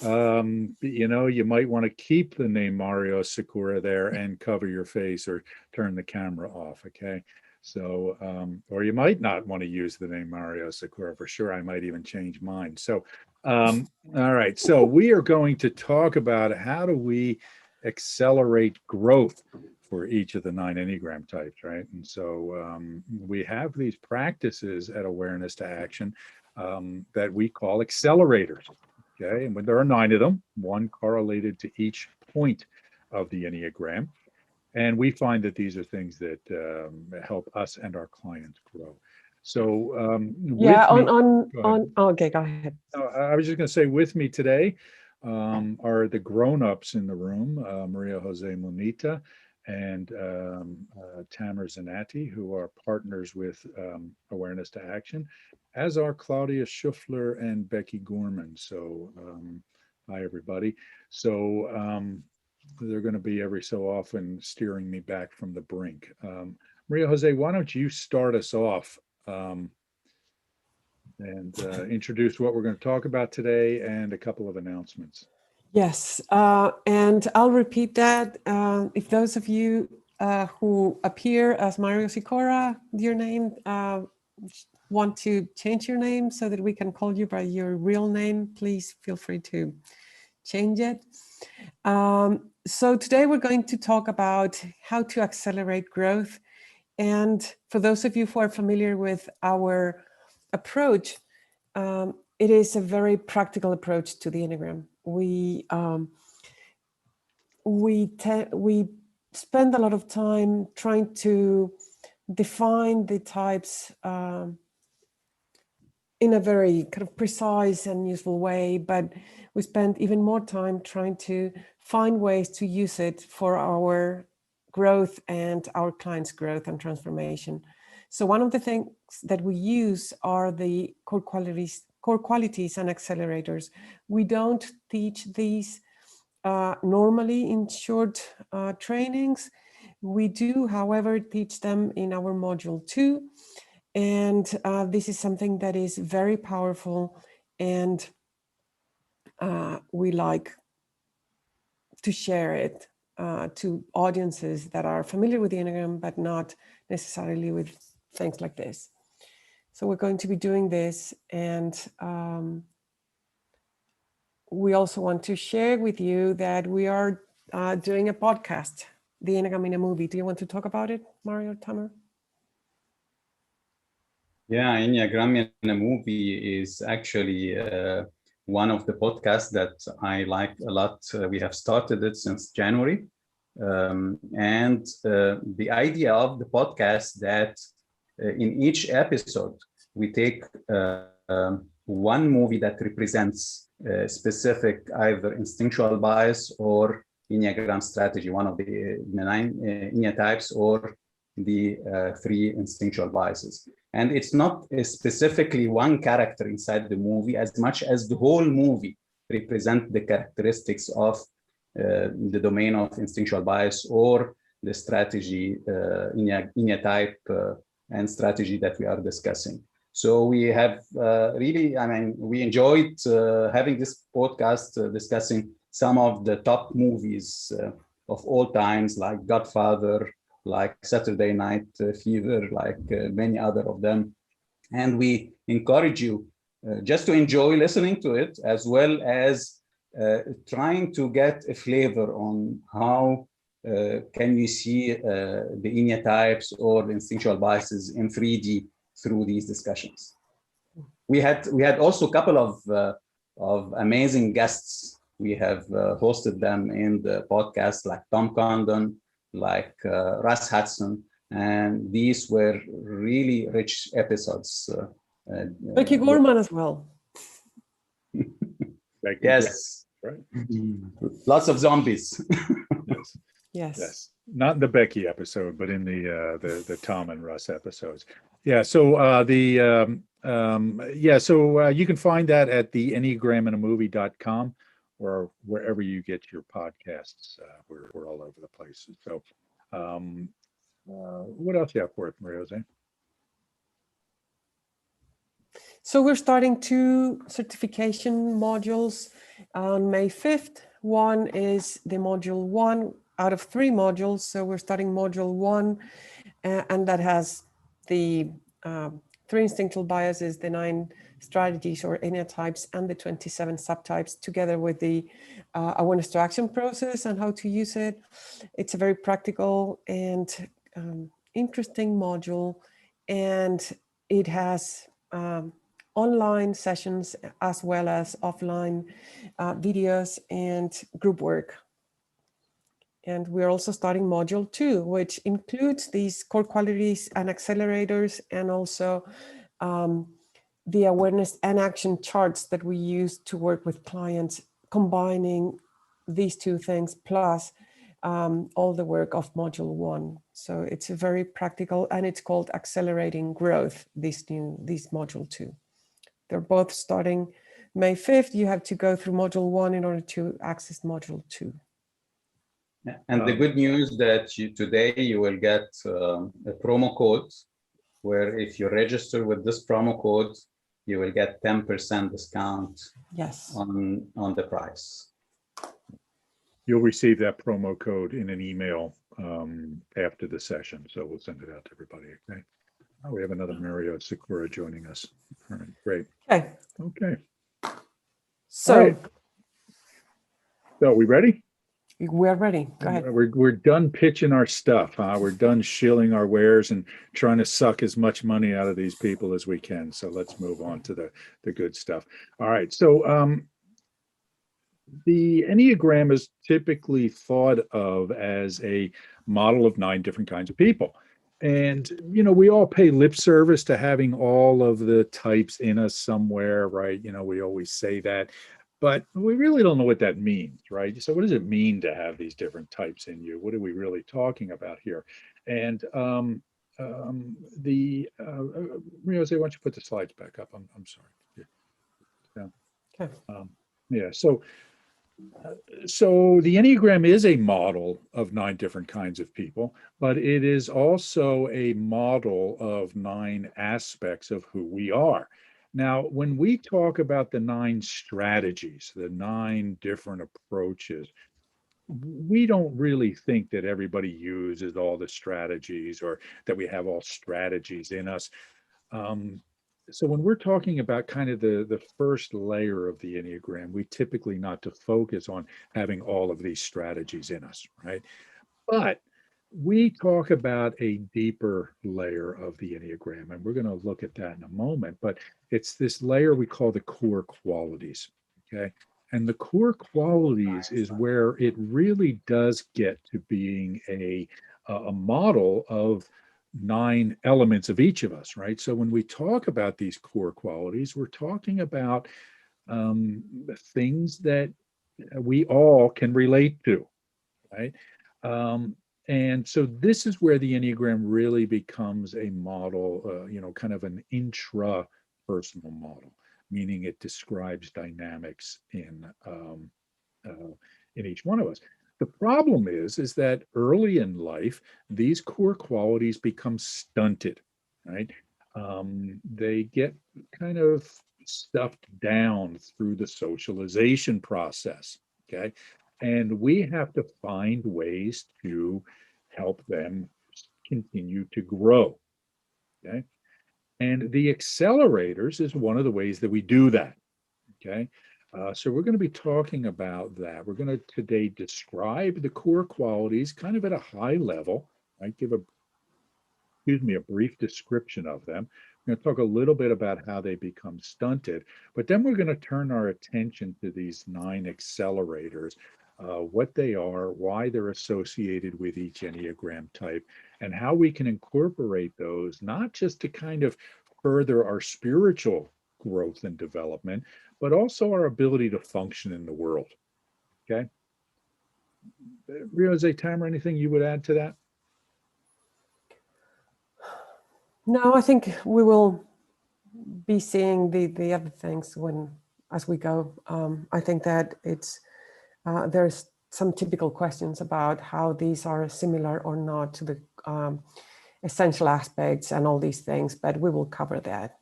You might want to keep the name Mario Sakura there and cover your face or turn the camera off. Okay. So, or you might not want to use the name Mario Sakura for sure. I might even change mine. So, all right. So we are going to talk about how do we accelerate growth for each of the 9 Enneagram types, right? And so we have these practices at Awareness to Action that we call accelerators. Okay, and when there are 9 of them, one correlated to each point of the Enneagram. And we find that these are things that help us and our clients grow. So okay, go ahead. I was just going to say, with me today are the grown-ups in the room, Maria Jose Munita and Tamer Zanatti, who are partners with Awareness to Action, as are Claudia Schuffler and Becky Gorman. So hi, everybody. So they're going to be every so often steering me back from the brink. Maria Jose, why don't you start us off and introduce what we're going to talk about today and a couple of announcements. Yes, and I'll repeat that. If those of you who appear as Mario Sikora, your name, want to change your name so that we can call you by your real name, please feel free to change it. So today we're going to talk about how to accelerate growth. And for those of you who are familiar with our approach, it is a very practical approach to the Enneagram. We spend a lot of time trying to define the types in a very kind of precise and useful way, but we spend even more time trying to find ways to use it for our growth and our clients' growth and transformation. So one of the things that we use are the core qualities and accelerators. We don't teach these normally in short trainings. We do, however, teach them in our module 2. And this is something that is very powerful, and we like to share it to audiences that are familiar with the Enneagram, but not necessarily with things like this. So we're going to be doing this, and we also want to share with you that we are doing a podcast, The Enneagram in a Movie. Do you want to talk about it, Mario, Tamer? Yeah, Enneagram in a Movie is actually one of the podcasts that I like a lot. We have started it since January. And the idea of the podcast that in each episode, we take one movie that represents a specific either instinctual bias or Enneagram strategy, one of the 9 Enneatypes or the 3 instinctual biases. And it's not specifically one character inside the movie as much as the whole movie represent the characteristics of the domain of instinctual bias or the strategy, Enneatype and strategy that we are discussing. So we have we enjoyed having this podcast discussing some of the top movies of all times, like Godfather, like Saturday Night Fever, like many other of them. And we encourage you just to enjoy listening to it, as well as trying to get a flavor on how can you see the Enneatypes or the instinctual biases in 3D through these discussions. We had also a couple of amazing guests. We have hosted them in the podcast, like Tom Condon, like Russ Hudson, and these were really rich episodes. Becky Gorman as well. Yes, right. Lots of zombies. Yes. Not in the Becky episode, but in the Tom and Russ episodes. Yeah. So you can find that at the enneagraminamovie.com or wherever you get your podcasts. We're all over the place. So what else you have for us, Maria Jose? So we're starting 2 certification modules on May 5th. One is the module 1 out of 3 modules. So we're starting module 1, and that has the 3 instinctual biases, the 9 strategies or enneatypes, and the 27 subtypes, together with the awareness to action process and how to use it. It's a very practical and interesting module, and it has online sessions as well as offline videos and group work. And we're also starting module 2, which includes these core qualities and accelerators, and also the awareness and action charts that we use to work with clients, combining these 2 things plus all the work of module 1. So it's a very practical, and it's called Accelerating Growth, this module 2. They're both starting May 5th. You have to go through module 1 in order to access module 2. And the good news that today you will get a promo code, where if you register with this promo code, you will get 10% discount. Yes. on the price. You'll receive that promo code in an email after the session. So we'll send it out to everybody. Okay. Oh, we have another Mario Sakura joining us. All right, great. Okay. Okay. So, all right. So are we ready? We're ready. Go ahead. We're done pitching our stuff. We're done shilling our wares and trying to suck as much money out of these people as we can. So let's move on to the good stuff. All right. So the Enneagram is typically thought of as a model of 9 different kinds of people. And, you know, we all pay lip service to having all of the types in us somewhere, right? You know, we always say that, but we really don't know what that means, right? So what does it mean to have these different types in you? What are we really talking about here? And Riose, why don't you put the slides back up? I'm sorry. Yeah. Okay. Yeah. So the Enneagram is a model of 9 different kinds of people, but it is also a model of 9 aspects of who we are. Now, when we talk about the 9 strategies, the 9 different approaches, we don't really think that everybody uses all the strategies or that we have all strategies in us. So when we're talking about kind of the first layer of the Enneagram, we typically not to focus on having all of these strategies in us, right? But we talk about a deeper layer of the Enneagram, and we're going to look at that in a moment, but it's this layer we call the core qualities, okay? And the core qualities is where it really does get to being a model of 9 elements of each of us, right? So when we talk about these core qualities, we're talking about things that we all can relate to, right? And so this is where the Enneagram really becomes a model, you know, kind of an intra-personal model, meaning it describes dynamics in each one of us. The problem is that early in life, these core qualities become stunted, right? They get kind of stuffed down through the socialization process, okay? And we have to find ways to help them continue to grow, okay? And the accelerators is one of the ways that we do that, okay? So we're going to be talking about that. We're going to today describe the core qualities kind of at a high level. I give a brief description of them. We're going to talk a little bit about how they become stunted, but then we're going to turn our attention to these 9 accelerators, what they are, why they're associated with each Enneagram type, and how we can incorporate those, not just to kind of further our spiritual growth and development, but also our ability to function in the world. Okay. Riose, Tamara, anything you would add to that? No, I think we will be seeing the other things as we go. I think that there's some typical questions about how these are similar or not to the essential aspects and all these things, but we will cover that.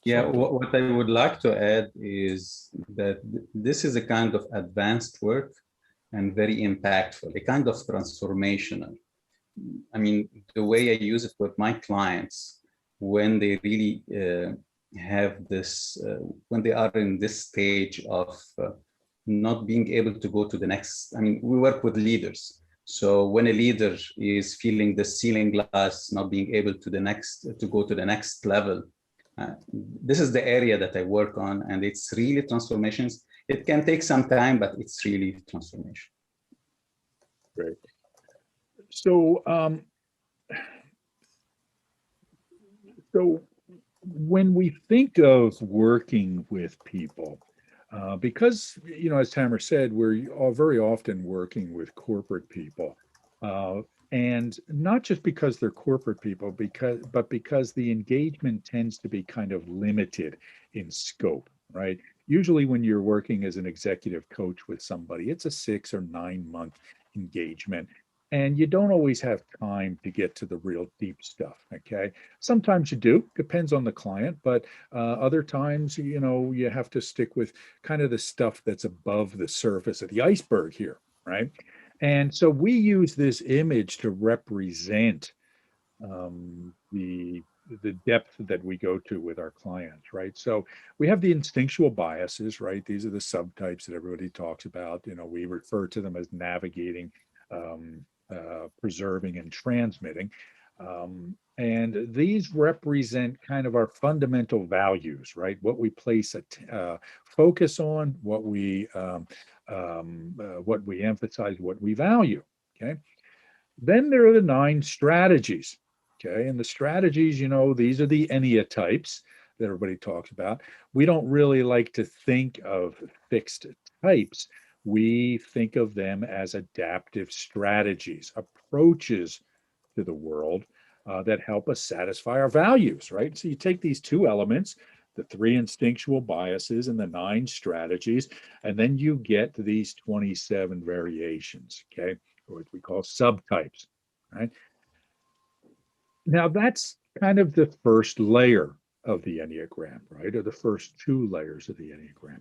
Yeah, something. what I would like to add is that this is a kind of advanced work and very impactful, a kind of transformational. I mean, the way I use it with my clients when they really have this, when they are in this stage of not being able to go to the next. I mean, we work with leaders. So when a leader is feeling the ceiling glass, not being able to go to the next level, this is the area that I work on, and it's really transformations. It can take some time, but it's really transformation. Great. So, so when we think of working with people, because, as Tamer said, we're all very often working with corporate people, and not just because they're corporate people, but because the engagement tends to be kind of limited in scope, right? Usually when you're working as an executive coach with somebody, it's a 6 or 9 month engagement. And you don't always have time to get to the real deep stuff. Okay. Sometimes you do, depends on the client, but other times, you have to stick with kind of the stuff that's above the surface of the iceberg here, right? And so we use this image to represent the depth that we go to with our clients, right? So we have the instinctual biases, right? These are the subtypes that everybody talks about. We refer to them as navigating, preserving, and transmitting. And these represent kind of our fundamental values, right? What we place a focus on, what we emphasize, what we value. Okay. Then there are the 9 strategies. Okay. And the strategies, these are the Ennea types that everybody talks about. We don't really like to think of fixed types. We think of them as adaptive strategies, approaches to the world that help us satisfy our values, right? So you take these 2 elements, the 3 instinctual biases and the 9 strategies, and then you get to these 27 variations, okay, or what we call subtypes, right? Now that's kind of the first layer of the Enneagram, right? Or the first 2 layers of the Enneagram.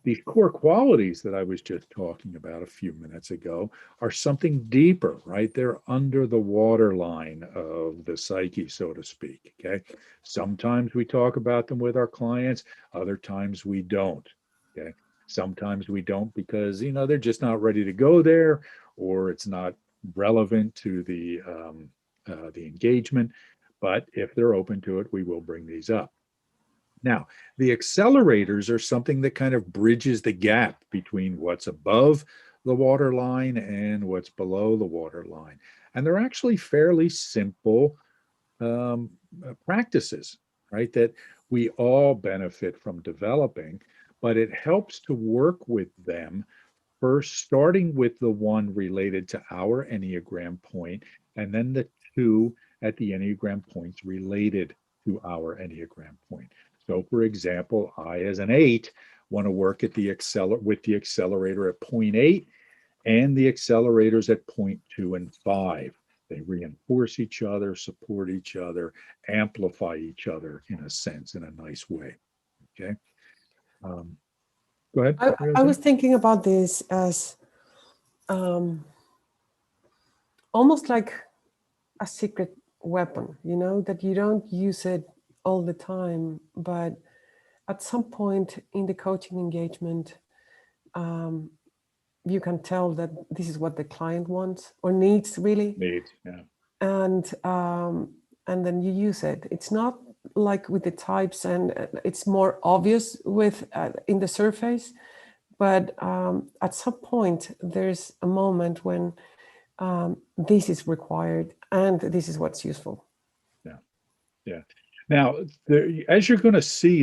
These core qualities that I was just talking about a few minutes ago are something deeper, right? They're under the waterline of the psyche, so to speak. Okay. Sometimes we talk about them with our clients, other times we don't. Okay. Sometimes we don't because, they're just not ready to go there, or it's not relevant to the engagement. But if they're open to it, we will bring these up. Now, the accelerators are something that kind of bridges the gap between what's above the waterline and what's below the waterline. And they're actually fairly simple practices, right, that we all benefit from developing, but it helps to work with them first, starting with the one related to our Enneagram point, and then the 2 at the Enneagram points related to our Enneagram point. So, for example, I, as an 8, want to work at with the accelerator at point 8 and the accelerators at point 2 and 5. They reinforce each other, support each other, amplify each other in a sense, in a nice way. Okay. Go ahead. I was thinking about this as almost like a secret weapon, that you don't use it all the time, but at some point in the coaching engagement, you can tell that this is what the client wants or needs, really. Needs, yeah. And then you use it. It's not like with the types, and it's more obvious with in the surface, but at some point there's a moment when this is required and this is what's useful. Yeah. Now, as you're going to see,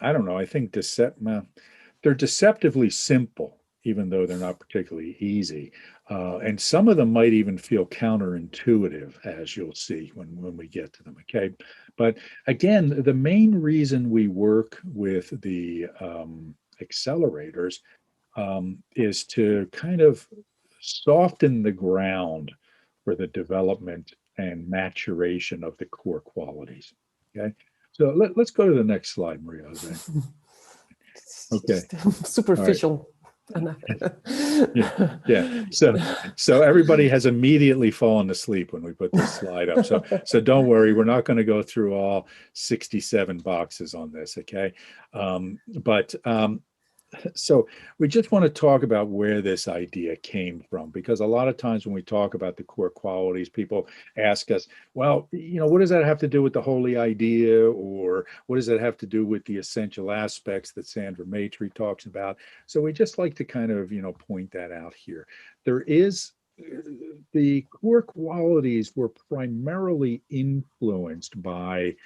I don't know, I think they're deceptively simple, even though they're not particularly easy. And some of them might even feel counterintuitive, as you'll see when we get to them. Okay. But again, the main reason we work with the accelerators is to kind of soften the ground for the development and maturation of the core qualities. Okay. So let's go to the next slide, Maria Jose. Okay. Superficial. Yeah. So everybody has immediately fallen asleep when we put this slide up. So don't worry, we're not going to go through all 67 boxes on this, okay? So we just want to talk about where this idea came from, because a lot of times when we talk about the core qualities, people ask us, well, what does that have to do with the holy idea, or what does that have to do with the essential aspects that Sandra Maitre talks about? So we just like to kind of, point that out here. The core qualities were primarily influenced by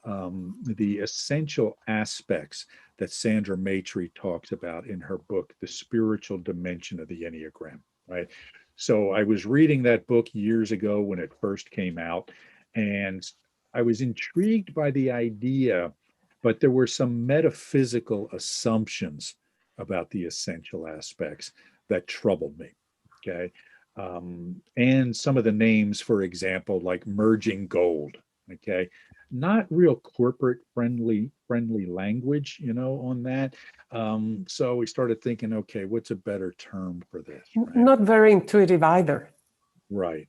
the essential aspects that Sandra Maitre talks about in her book, The Spiritual Dimension of the Enneagram, right? So I was reading that book years ago when it first came out, and I was intrigued by the idea, but there were some metaphysical assumptions about the essential aspects that troubled me, okay? And some of the names, for example, like merging gold, okay? Not real corporate friendly language, on that. So we started thinking, okay, what's a better term for this? Right? Not very intuitive either. Right.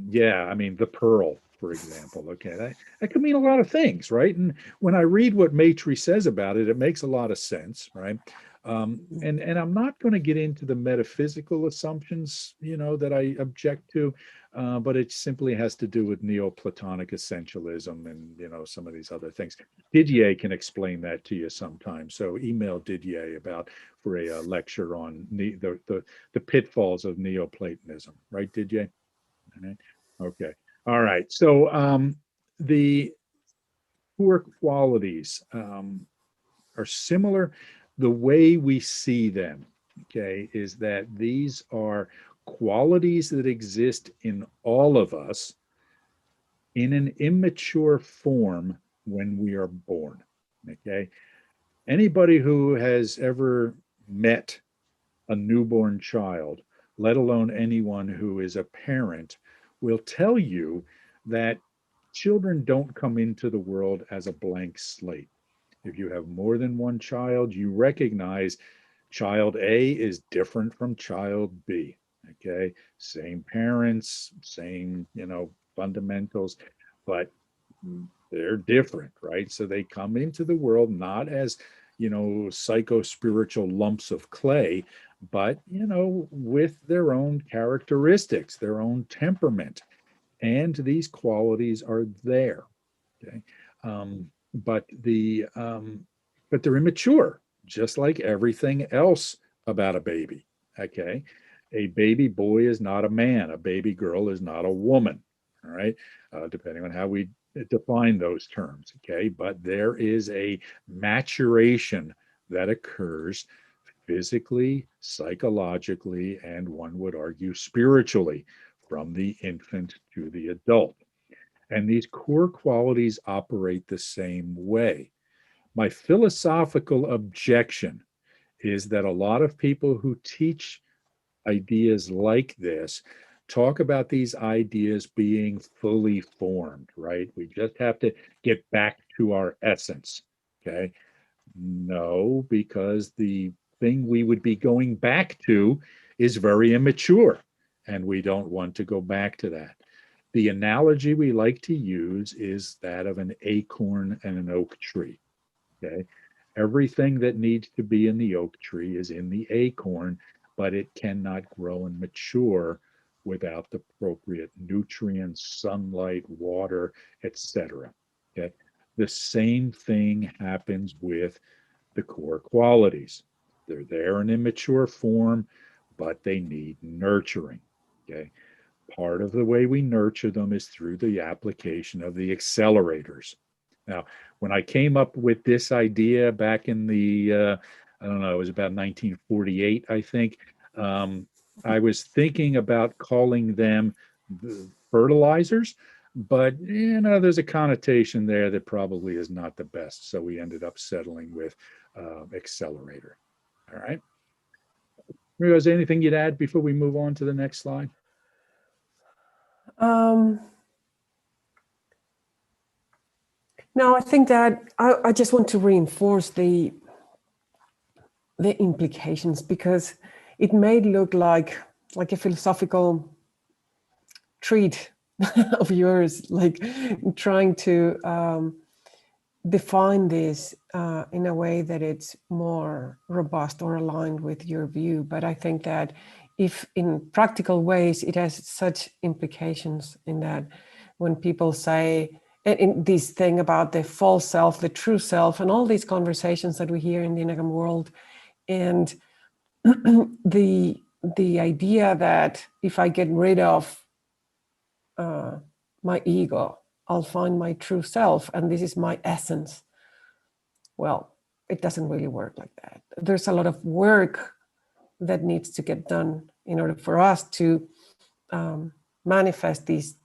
Yeah, I mean, the pearl, for example. Okay, that could mean a lot of things, right? And when I read what Maitre says about it, it makes a lot of sense, right? And I'm not going to get into the metaphysical assumptions, that I object to, but it simply has to do with Neoplatonic essentialism and, some of these other things. Didier can explain that to you sometime. So email Didier for a lecture on the pitfalls of Neoplatonism, right, Didier? All right. Okay. All right. So the core qualities are similar. The way we see them, okay, is that these are qualities that exist in all of us in an immature form when we are born, okay? Anybody who has ever met a newborn child, let alone anyone who is a parent, will tell you that children don't come into the world as a blank slate. If you have more than one child, you recognize child A is different from child B. Okay. Same parents, same, fundamentals, but they're different, right? So they come into the world not as, psycho-spiritual lumps of clay, but, with their own characteristics, their own temperament. And these qualities are there. Okay. But they're immature, just like everything else about a baby. Okay. A baby boy is not a man. A baby girl is not a woman. All right. Depending on how we define those terms. Okay. But there is a maturation that occurs physically, psychologically, and one would argue spiritually from the infant to the adult. And these core qualities operate the same way. My philosophical objection is that a lot of people who teach ideas like this talk about these ideas being fully formed, right? We just have to get back to our essence, okay? No, because the thing we would be going back to is very immature, and we don't want to go back to that. The analogy we like to use is that of an acorn and an oak tree. Okay. Everything that needs to be in the oak tree is in the acorn, but it cannot grow and mature without the appropriate nutrients, sunlight, water, etc. Okay. The same thing happens with the core qualities. They're there in immature form, but they need nurturing. Okay. Part of the way we nurture them is through the application of the accelerators. Now, when I came up with this idea back in I don't know, it was about 1948, I think, I was thinking about calling them the fertilizers, but, there's a connotation there that probably is not the best. So we ended up settling with accelerator. All right. Maria, is there anything you'd add before we move on to the next slide? No, I think that I just want to reinforce the implications, because it may look like a philosophical treat of yours, like trying to define this in a way that it's more robust or aligned with your view. But I think that if in practical ways, it has such implications in that when people say, in this thing about the false self, the true self, and all these conversations that we hear in the Enneagram world, and the idea that if I get rid of my ego, I'll find my true self, and this is my essence. Well, it doesn't really work like that. There's a lot of work that needs to get done in order for us to manifest these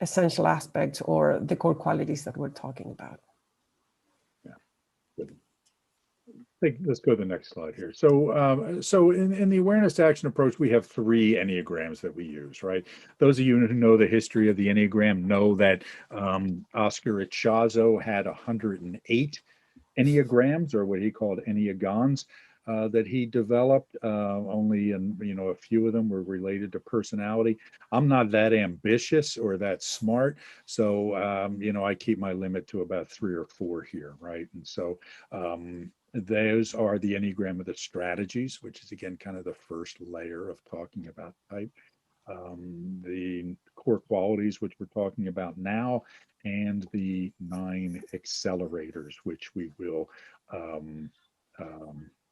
essential aspects or the core qualities that we're talking about. Let's go to the next slide here. So, so in the awareness to action approach, we have 3 Enneagrams that we use, right? Those of you who know the history of the Enneagram know that Oscar Ichazo had 108 Enneagrams, or what he called Enneagons, that he developed. Only, a few of them were related to personality. I'm not that ambitious or that smart, so I keep my limit to about 3 or 4 here, right? And so those are the Enneagram of the strategies, which is again kind of the first layer of talking about type. The core qualities, which we're talking about now, and the 9 accelerators, which we will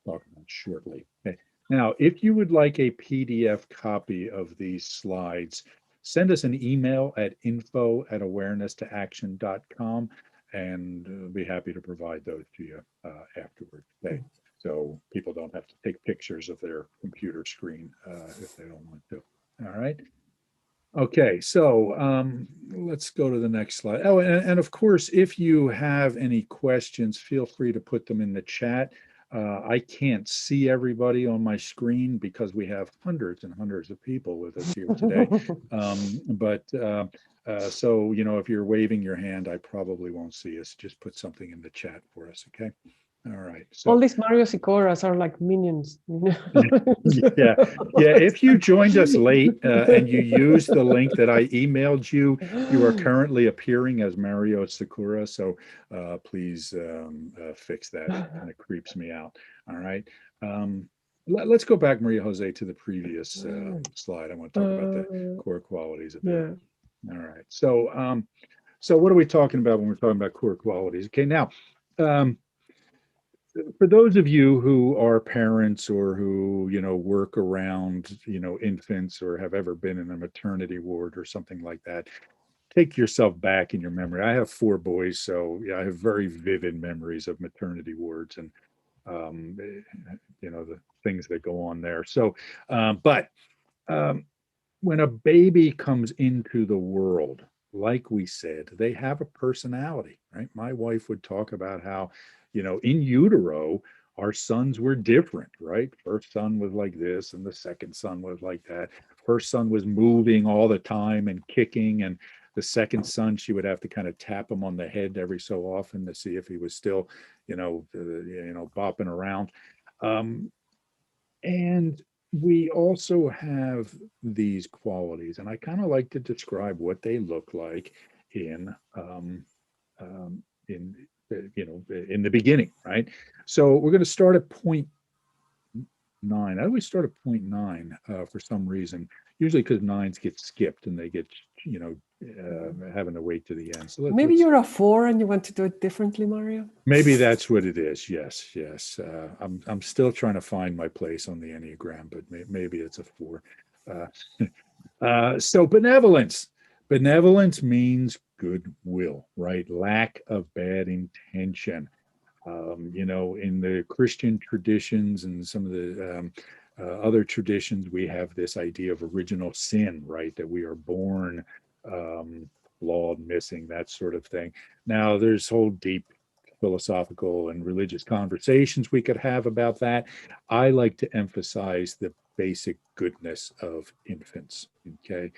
talk about shortly. Okay. Now, if you would like a PDF copy of these slides, send us an email at info@awareness-to-action.com, and we'll be happy to provide those to you afterwards. Okay. So people don't have to take pictures of their computer screen if they don't want to. All right. Okay, so let's go to the next slide. Oh, and of course, if you have any questions, feel free to put them in the chat. I can't see everybody on my screen because we have hundreds and hundreds of people with us here today. So, if you're waving your hand, I probably won't see us. Just put something in the chat for us, okay? All right. So all these Mario Sikoras are like minions. yeah. If you joined us late and you used the link that I emailed you, you are currently appearing as Mario Sakura. So please fix that. It kind of creeps me out. All right. Let's go back, Maria Jose, to the previous slide. I want to talk about the core qualities a bit. Yeah. All right. So so what are we talking about when we're talking about core qualities? Okay. Now, for those of you who are parents or who, work around, infants or have ever been in a maternity ward or something like that, take yourself back in your memory. I have 4 boys, so yeah, I have very vivid memories of maternity wards and, the things that go on there. So, when a baby comes into the world, like we said, they have a personality, right? My wife would talk about how, in utero, our sons were different, right? First son was like this, and the second son was like that. First son was moving all the time and kicking, and the second son, she would have to kind of tap him on the head every so often to see if he was still, bopping around. And we also have these qualities, and I kind of like to describe what they look like in the beginning, right? So we're going to start at point 9. I always start at point 9 for some reason, usually because 9s get skipped and they get, having to wait to the end. So maybe you're a 4 and you want to do it differently, Mario. Maybe that's what it is. Yes. I'm still trying to find my place on the Enneagram, but maybe it's a 4. So benevolence. Benevolence means goodwill, right? Lack of bad intention. In the Christian traditions and some of the other traditions, we have this idea of original sin, right? That we are born flawed, missing, that sort of thing. Now, there's whole deep philosophical and religious conversations we could have about that. I like to emphasize the basic goodness of infants, okay?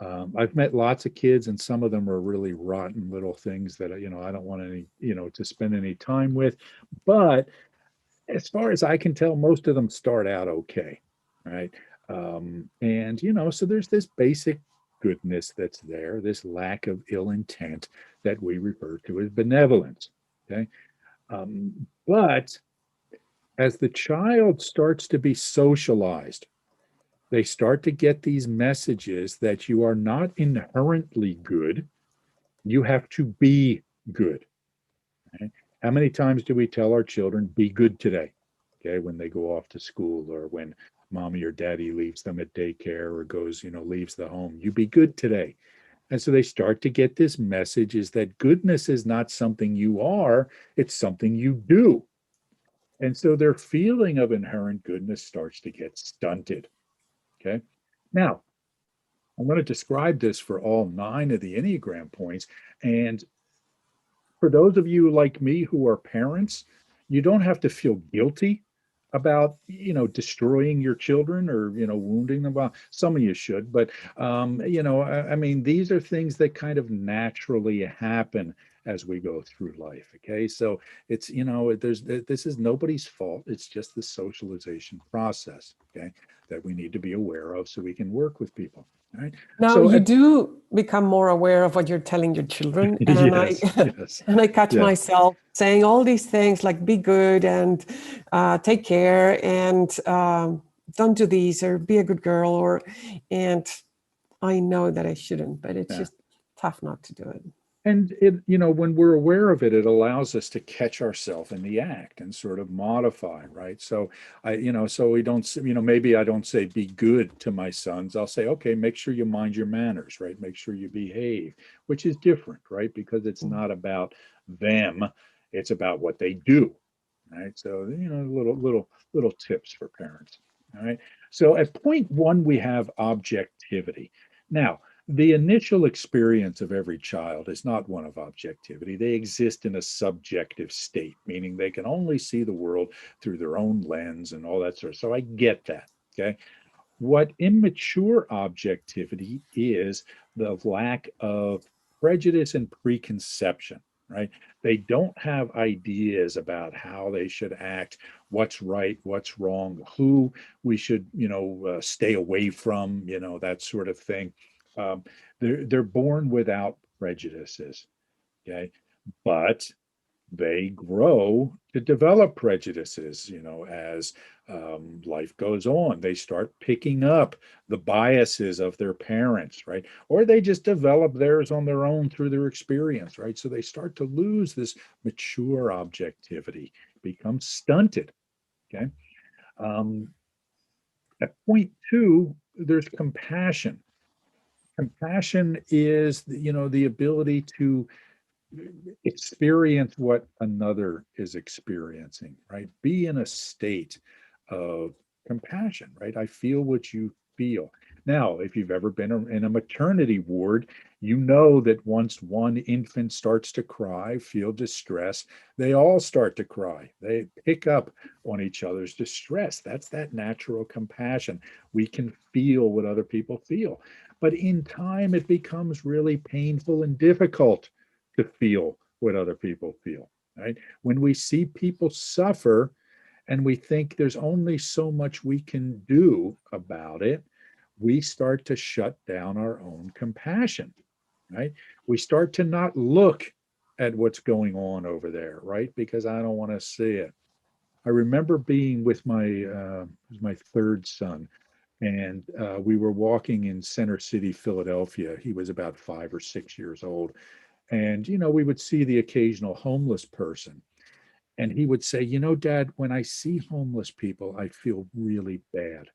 I've met lots of kids, and some of them are really rotten little things that, I don't want any, to spend any time with. But as far as I can tell, most of them start out okay, right? And, so there's this basic goodness that's there, this lack of ill intent that we refer to as benevolence, okay? But as the child starts to be socialized, they start to get these messages that you are not inherently good. You have to be good. Okay? How many times do we tell our children, be good today? Okay, when they go off to school, or when mommy or daddy leaves them at daycare, or goes, leaves the home, you be good today. And so they start to get this message is that goodness is not something you are, it's something you do. And so their feeling of inherent goodness starts to get stunted. Okay. Now, I'm going to describe this for all 9 of the Enneagram points. And for those of you like me who are parents, you don't have to feel guilty about, destroying your children, or, wounding them. Well, some of you should, but, I mean, these are things that kind of naturally happen as we go through life. Okay. So it's, this is nobody's fault. It's just the socialization process. Okay. That we need to be aware of so we can work with people. All right. Now So you do become more aware of what you're telling your children, and yes, yes, and I catch yeah. myself saying all these things like "be good" and "take care" and "don't do these" or "be a good girl," and I know that I shouldn't, but it's Yeah. just tough not to do it. And it, when we're aware of it, it allows us to catch ourselves in the act and sort of modify, right? So so we don't, maybe I don't say be good to my sons. I'll say, okay, make sure you mind your manners, right? Make sure you behave, which is different, right? Because it's not about them, it's about what they do, right? So, little tips for parents. All right. So at point 1, we have objectivity. Now, the initial experience of every child is not one of objectivity. They exist in a subjective state, meaning they can only see the world through their own lens and all that sort of. So I get that. Okay. What immature objectivity is the lack of prejudice and preconception, right? They don't have ideas about how they should act, what's right, what's wrong, who we should, stay away from, that sort of thing. Um, they're born without prejudices, okay? But they grow to develop prejudices, as life goes on. They start picking up the biases of their parents, right? Or they just develop theirs on their own through their experience, right? So they start to lose this mature objectivity, become stunted, okay? Um, at point 2, there's compassion. Compassion is, the ability to experience what another is experiencing, right? Be in a state of compassion, right? I feel what you feel. Now, if you've ever been in a maternity ward, you know that once one infant starts to cry, feel distress, they all start to cry. They pick up on each other's distress. That's that natural compassion. We can feel what other people feel. But in time, it becomes really painful and difficult to feel what other people feel, right? When we see people suffer and we think there's only so much we can do about it, we start to shut down our own compassion, right? We start to not look at what's going on over there, right? Because I don't want to see it. I remember being with my 3rd son, and we were walking in Center City, Philadelphia. He was about 5 or 6 years old. And, we would see the occasional homeless person. And he would say, Dad, when I see homeless people, I feel really bad.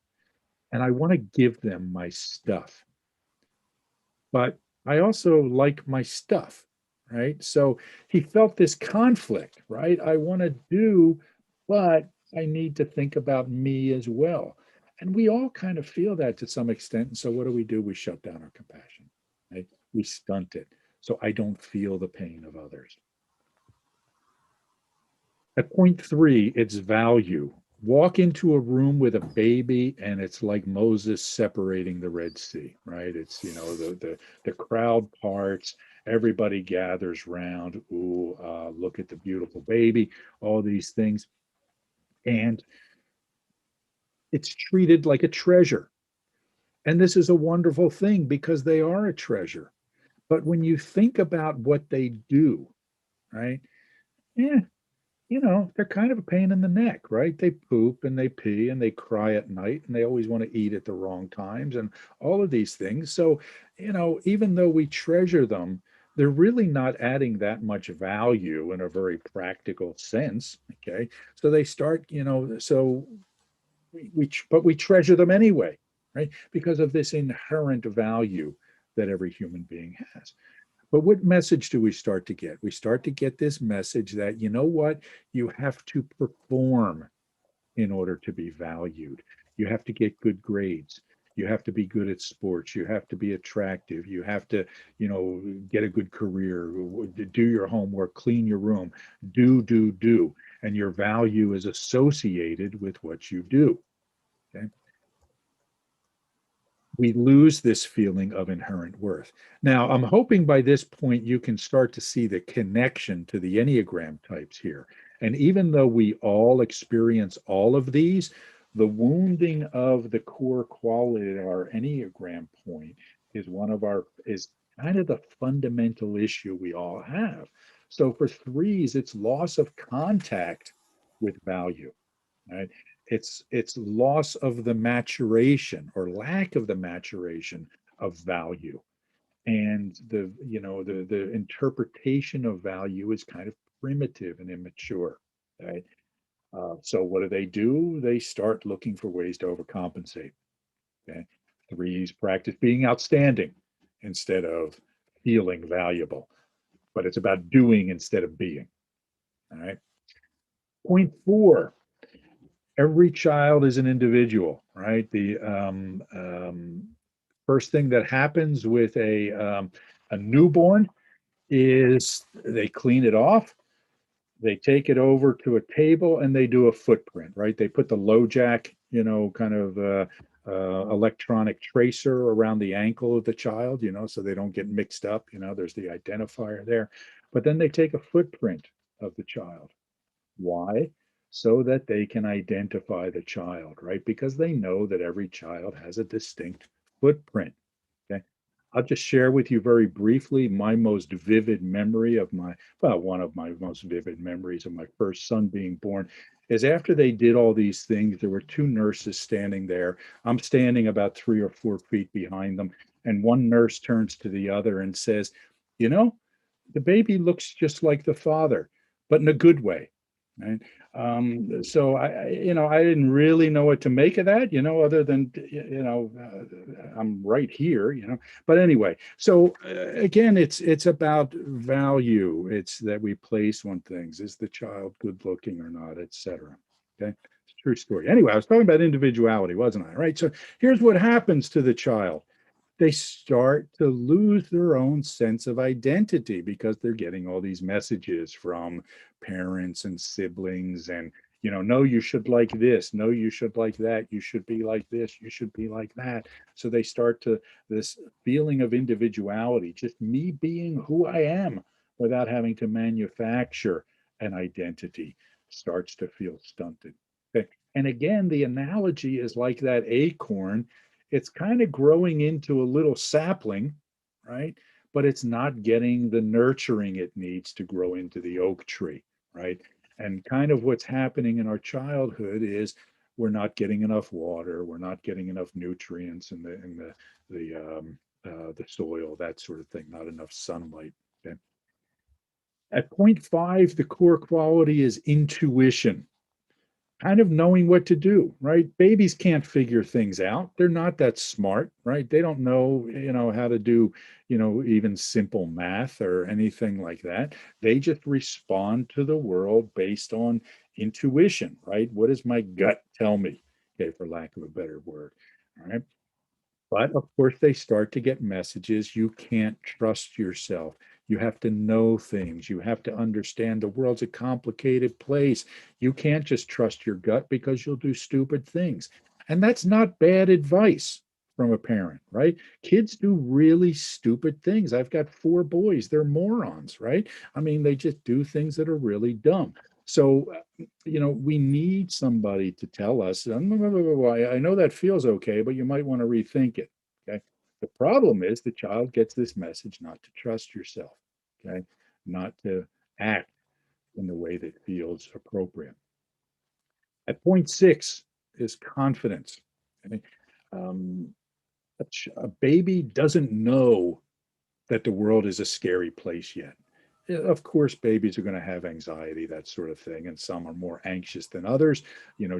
And I want to give them my stuff. But I also like my stuff, right? So he felt this conflict, right? I want to do, but I need to think about me as well. And we all kind of feel that to some extent. And so what do? We shut down our compassion, right? We stunt it. So I don't feel the pain of others. At point 3, it's value. walk into a room with a baby and it's like Moses separating the Red Sea, right? It's, you know, the crowd parts, everybody gathers round. Ooh, look at the beautiful baby, all these things. And it's treated like a treasure. And this is a wonderful thing because they are a treasure. But when you think about what they do, right? Yeah, you know, they're kind of a pain in the neck, right? They poop and they pee and they cry at night and they always want to eat at the wrong times and all of these things. So, you know, even though we treasure them, they're really not adding that much value in a very practical sense. Okay. So they start, you know, so but we treasure them anyway, right? Because of this inherent value that every human being has. But what message do we start to get? We start to get this message that, you know what, you have to perform in order to be valued. You have to get good grades. You have to be good at sports. You have to be attractive. You have to, you know, get a good career, do your homework, clean your room, do. And your value is associated with what you do. Okay. We lose this feeling of inherent worth. Now, I'm hoping by this point you can start to see the connection to the Enneagram types here. And even though we all experience all of these, the wounding of the core quality of our Enneagram point is kind of the fundamental issue we all have. So for threes, it's loss of contact with value, right? It's loss of the maturation or lack of the maturation of value, and the, you know, the interpretation of value is kind of primitive and immature, right? So what do? They start looking for ways to overcompensate. Okay, threes practice being outstanding instead of feeling valuable, but it's about doing instead of being. All right. Point four, every child is an individual, right? The first thing that happens with a newborn is they clean it off, they take it over to a table, and they do a footprint, right? They put the LoJack, you know, kind of electronic tracer around the ankle of the child, you know, so they don't get mixed up. You know, there's the identifier there, but then they take a footprint of the child. Why? So that they can identify the child, right? Because they know that every child has a distinct footprint. Okay. I'll just share with you very briefly my most vivid memory of one of my most vivid memories of my first son being born is after they did all these things, there were two nurses standing there. I'm standing about 3 or 4 feet behind them. And one nurse turns to the other and says, you know, the baby looks just like the father, but in a good way. Right. So you know, I didn't really know what to make of that, you know, other than, you know, I'm right here, you know, but anyway, so again, it's about value. It's that we place on things. Is the child good looking or not, etc. Okay. It's a true story. Anyway, I was talking about individuality, wasn't I? Right. So here's what happens to the child. They start to lose their own sense of identity because they're getting all these messages from parents and siblings, and, you know, no, you should like this, no, you should like that, you should be like this, you should be like that. So they start to, this feeling of individuality, just me being who I am without having to manufacture an identity, starts to feel stunted. Okay. And again, the analogy is like that acorn. It's kind of growing into a little sapling, right? But it's not getting the nurturing it needs to grow into the oak tree, right? And kind of what's happening in our childhood is we're not getting enough water, we're not getting enough nutrients in the soil, that sort of thing, not enough sunlight. Okay. At point five, the core quality is intuition, kind of knowing what to do, right? Babies can't figure things out. They're not that smart, right? They don't know, you know, how to do, you know, even simple math or anything like that. They just respond to the world based on intuition, right? What does my gut tell me? Okay, for lack of a better word. All right. But of course, they start to get messages. You can't trust yourself. You have to know things. You have to understand the world's a complicated place. You can't just trust your gut because you'll do stupid things. And that's not bad advice from a parent, right? Kids do really stupid things. I've got 4 boys. They're morons, right? I mean, they just do things that are really dumb. So, we need somebody to tell us, I know that feels okay, but you might want to rethink it. Okay. The problem is the child gets this message not to trust yourself, okay, not to act in the way that feels appropriate. At point 6 is confidence. Okay? Um, a baby doesn't know that the world is a scary place yet. Yeah, of course, babies are going to have anxiety, that sort of thing, and some are more anxious than others,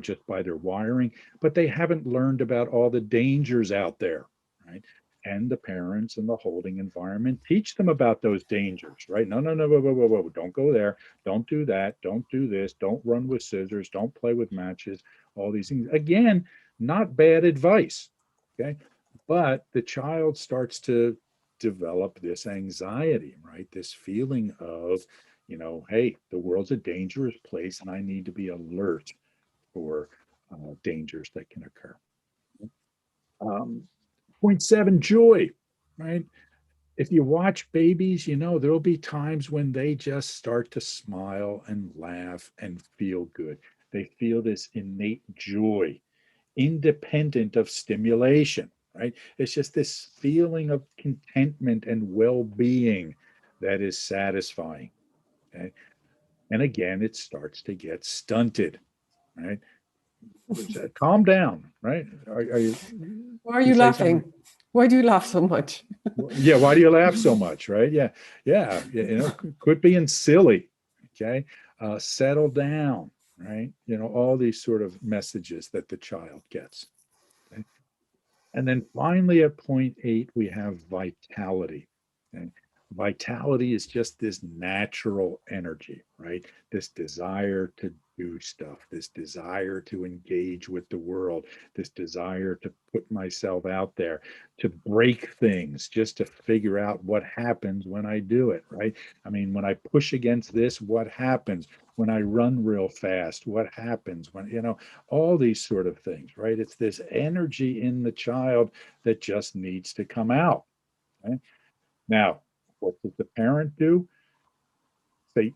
just by their wiring, but they haven't learned about all the dangers out there, right? And the parents and the holding environment teach them about those dangers, right? No, no, no, whoa, whoa, whoa, whoa, don't go there. Don't do that. Don't do this. Don't run with scissors. Don't play with matches. All these things. Again, not bad advice, okay? But the child starts to develop this anxiety, right? This feeling of, hey, the world's a dangerous place and I need to be alert for dangers that can occur. Um, point 7, joy, right? If you watch babies, there'll be times when they just start to smile and laugh and feel good. They feel this innate joy, independent of stimulation, right? It's just this feeling of contentment and well-being that is satisfying. Okay. And again, it starts to get stunted, right? Calm down, right? Are you Why are you you say something? laughing? Why do you laugh so much? Yeah, why do you laugh so much, right? Yeah, yeah, quit being silly, okay? Settle down, right? All these sort of messages that the child gets. Okay? And then finally, at point 8, we have vitality. Okay? Vitality is just this natural energy, right? This desire to do stuff, this desire to engage with the world, this desire to put myself out there, to break things, just to figure out what happens when I do it, right? I mean, when I push against this, what happens? When I run real fast, what happens? All these sort of things, right? It's this energy in the child that just needs to come out. Okay? Now, what does the parent do? Say,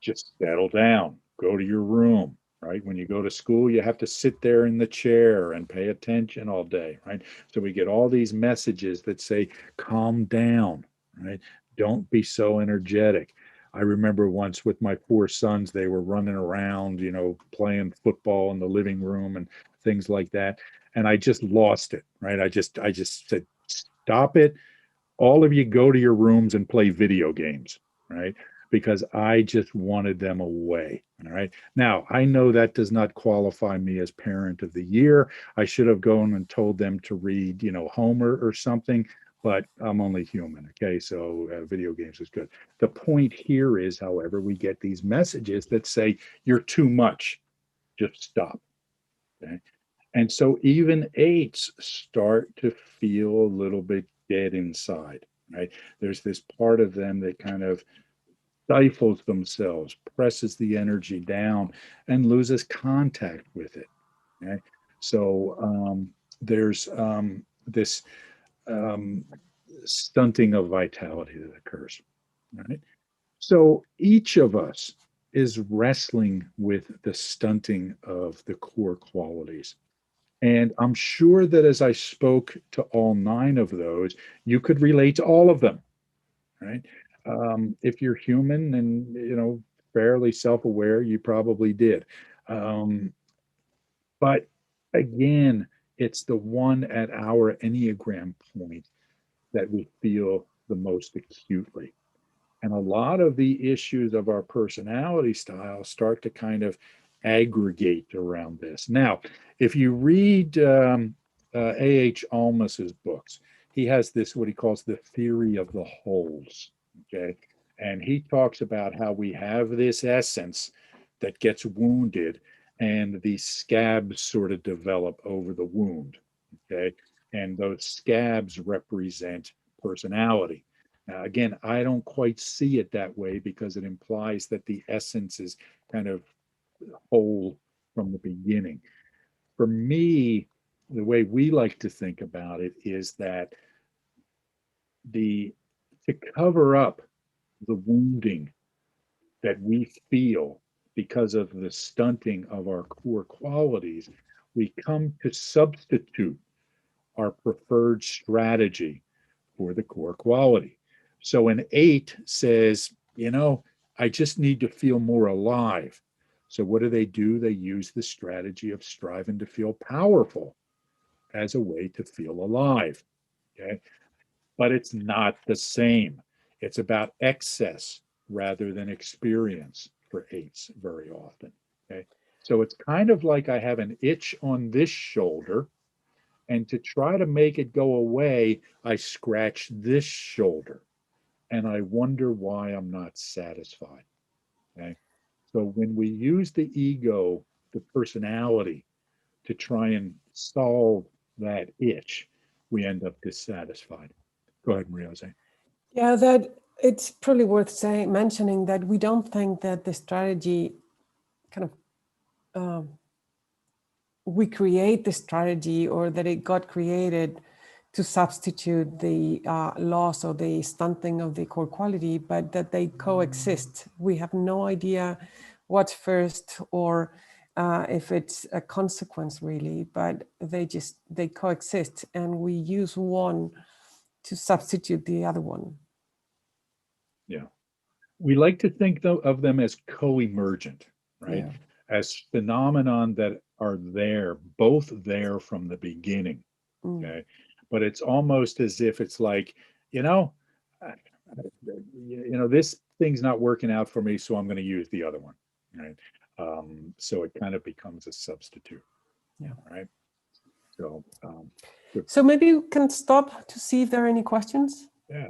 just settle down, go to your room, right? When you go to school, you have to sit there in the chair and pay attention all day, right? So we get all these messages that say, calm down, right? Don't be so energetic. I remember once with my 4 sons, they were running around, playing football in the living room and things like that. And I just lost it, right? I just said, stop it. All of you go to your rooms and play video games, right? Because I just wanted them away. All right. Now, I know that does not qualify me as parent of the year. I should have gone and told them to read, Homer or something, but I'm only human. Okay. So video games is good. The point here is, however, we get these messages that say, you're too much. Just stop. Okay. And so even 8s start to feel a little bit dead inside, right? There's this part of them that kind of stifles themselves, presses the energy down, and loses contact with it. Okay? So there's this um, stunting of vitality that occurs. Right? So each of us is wrestling with the stunting of the core qualities. And I'm sure that as I spoke to all 9 of those, you could relate to all of them, right? If you're human and, fairly self-aware, you probably did. Um, but again, it's the one at our Enneagram point that we feel the most acutely. And a lot of the issues of our personality style start to kind of aggregate around this. Now, if you read A.H. Almas's books, he has this, what he calls the theory of the holes. Okay. And he talks about how we have this essence that gets wounded and these scabs sort of develop over the wound. Okay. And those scabs represent personality. Now, again, I don't quite see it that way because it implies that the essence is kind of whole from the beginning. For me, the way we like to think about it is that to cover up the wounding that we feel because of the stunting of our core qualities, we come to substitute our preferred strategy for the core quality. So an 8 says, I just need to feel more alive. So what do? They use the strategy of striving to feel powerful as a way to feel alive. Okay. But it's not the same. It's about excess rather than experience for 8s very often. Okay. So it's kind of like I have an itch on this shoulder, and to try to make it go away, I scratch this shoulder and I wonder why I'm not satisfied. Okay. So when we use the ego, the personality, to try and solve that itch, we end up dissatisfied. Go ahead, Maria Jose. Yeah, that it's probably worth mentioning that we don't think that the strategy kind of we create the strategy or that it got created to substitute the loss or the stunting of the core quality, but that they coexist. We have no idea what's first or if it's a consequence really, but they coexist, and we use one to substitute the other one. Yeah. We like to think of them as co-emergent, right? Yeah. As phenomenon that are there, both there from the beginning. Okay. But it's almost as if it's like, this thing's not working out for me, so I'm going to use the other one, right? So it kind of becomes a substitute. Yeah. Right. So, so maybe you can stop to see if there are any questions. Yeah.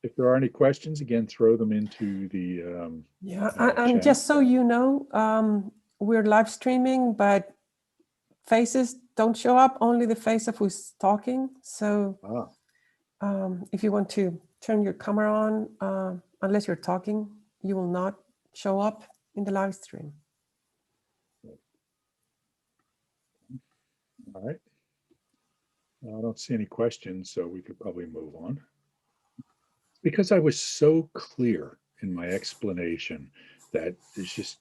If there are any questions, again, throw them into the and chat. just so you know, we're live streaming, but faces don't show up, only the face of who's talking. So if you want to turn your camera on, unless you're talking, you will not show up in the live stream. All right. I don't see any questions, so we could probably move on. Because I was so clear in my explanation that it's just,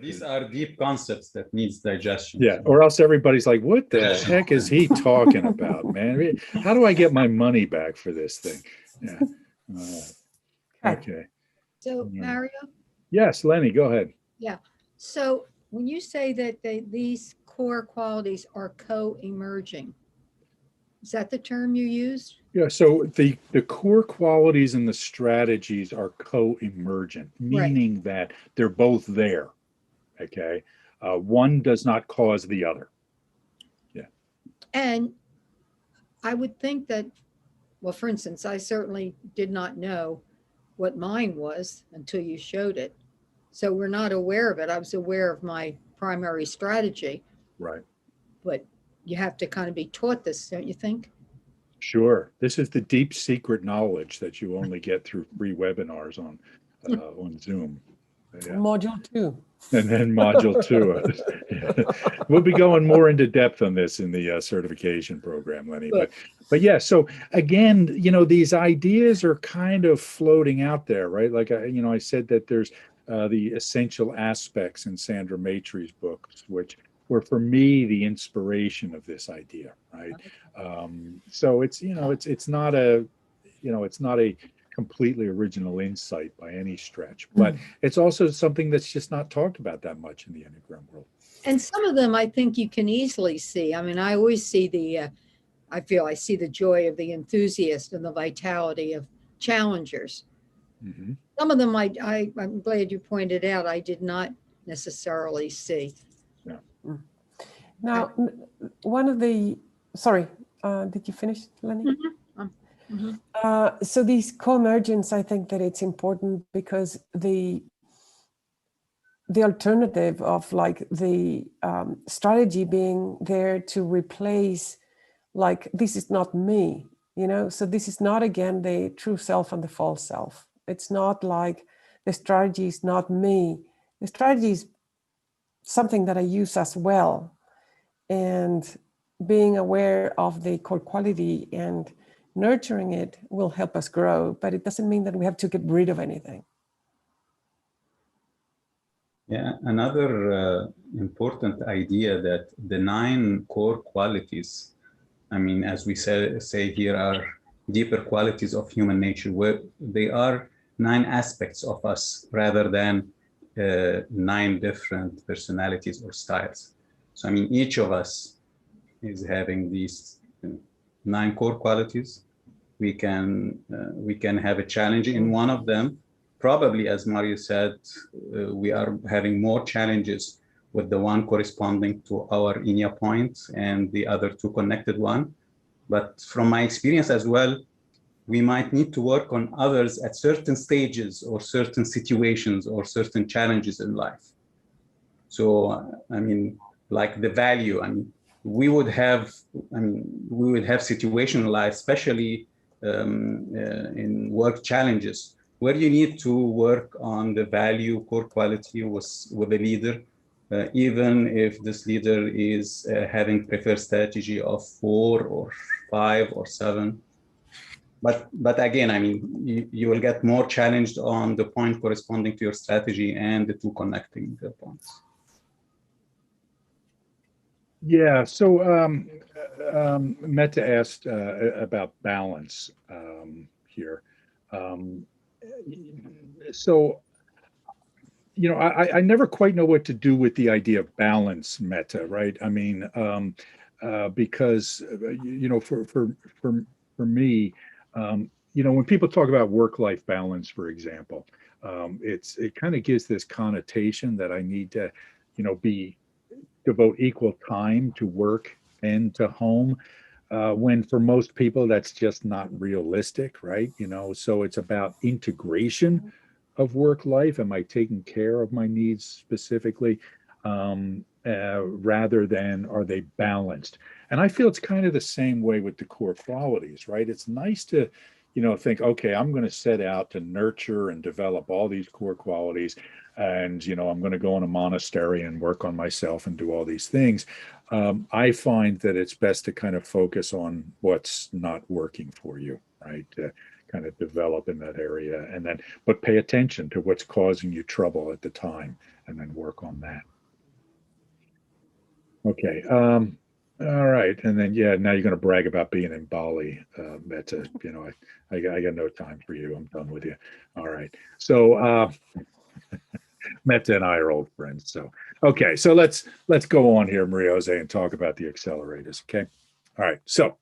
these are deep concepts that needs digestion. Yeah, or else everybody's like, what the heck is he talking about, man? How do I get my money back for this thing? Yeah. Okay. So, Mario? Yes, Lenny, go ahead. Yeah. So when you say that these core qualities are co-emerging, is that the term you used? Yeah, so the core qualities and the strategies are co-emergent, meaning that they're both there, okay? One does not cause the other. Yeah. And I would think that, well, for instance, I certainly did not know what mine was until you showed it. So we're not aware of it. I was aware of my primary strategy. Right. But you have to kind of be taught this, don't you think? Sure. This is the deep secret knowledge that you only get through free webinars on Zoom. Yeah. Module 2. And then module 2. We'll be going more into depth on this in the certification program, Lenny. But yeah, so again, these ideas are kind of floating out there, right? Like, I said that there's the essential aspects in Sandra Maitre's books, which were for me the inspiration of this idea, right? So it's it's not a completely original insight by any stretch, but it's also something that's just not talked about that much in the Enneagram world. And some of them I think you can easily see. I mean, I always see I see the joy of the enthusiast and the vitality of challengers. Mm-hmm. Some of them I'm glad you pointed out, I did not necessarily see. Yeah. Now, one of the, sorry, did you finish, Lenny? Mm-hmm. So these co-emergence, I think that it's important because the alternative of like the strategy being there to replace, like, this is not me, you know? So this is not, again, the true self and the false self. It's not like the strategy is not me. The strategy is something that I use as well. And being aware of the core quality and nurturing it will help us grow, but it doesn't mean that we have to get rid of anything. Yeah, another important idea that the 9 core qualities, I mean, as we say here, are deeper qualities of human nature, where they are 9 aspects of us rather than 9 different personalities or styles. So, I mean, each of us is having these 9 core qualities. We can have a challenge in one of them. Probably, as Mario said, we are having more challenges with the one corresponding to our Ennea point and the other 2 connected one. But from my experience as well, we might need to work on others at certain stages or certain situations or certain challenges in life. So, I mean, like the value, I mean, we would have situational life, especially in work challenges, where you need to work on the value core quality with the leader, even if this leader is having preferred strategy of 4 or 5 or 7. But again, I mean, you will get more challenged on the point corresponding to your strategy and the 2 connecting the points. Yeah, so Meta asked about balance here. So, you know, I never quite know what to do with the idea of balance, Meta, right? I mean, because, you know, for me, you know, when people talk about work-life balance, for example, it kind of gives this connotation that I need to, you know, devote equal time to work and to home, when for most people that's just not realistic, right? You know, so it's about integration of work life. Am I taking care of my needs specifically, rather than are they balanced? And I feel it's kind of the same way with the core qualities, right? It's nice to, you know, think, okay, I'm going to set out to nurture and develop all these core qualities. And, you know, I'm going to go in a monastery and work on myself and do all these things. I find that it's best to kind of focus on what's not working for you, right? Kind of develop in that area, and then, but pay attention to what's causing you trouble at the time and then work on that. Okay. All right. And then, yeah, now you're going to brag about being in Bali, Meta. You know, I got no time for you. I'm done with you. All right. So, Meta and I are old friends. So, okay. So let's go on here, Maria Jose, and talk about the accelerators. Okay. All right. So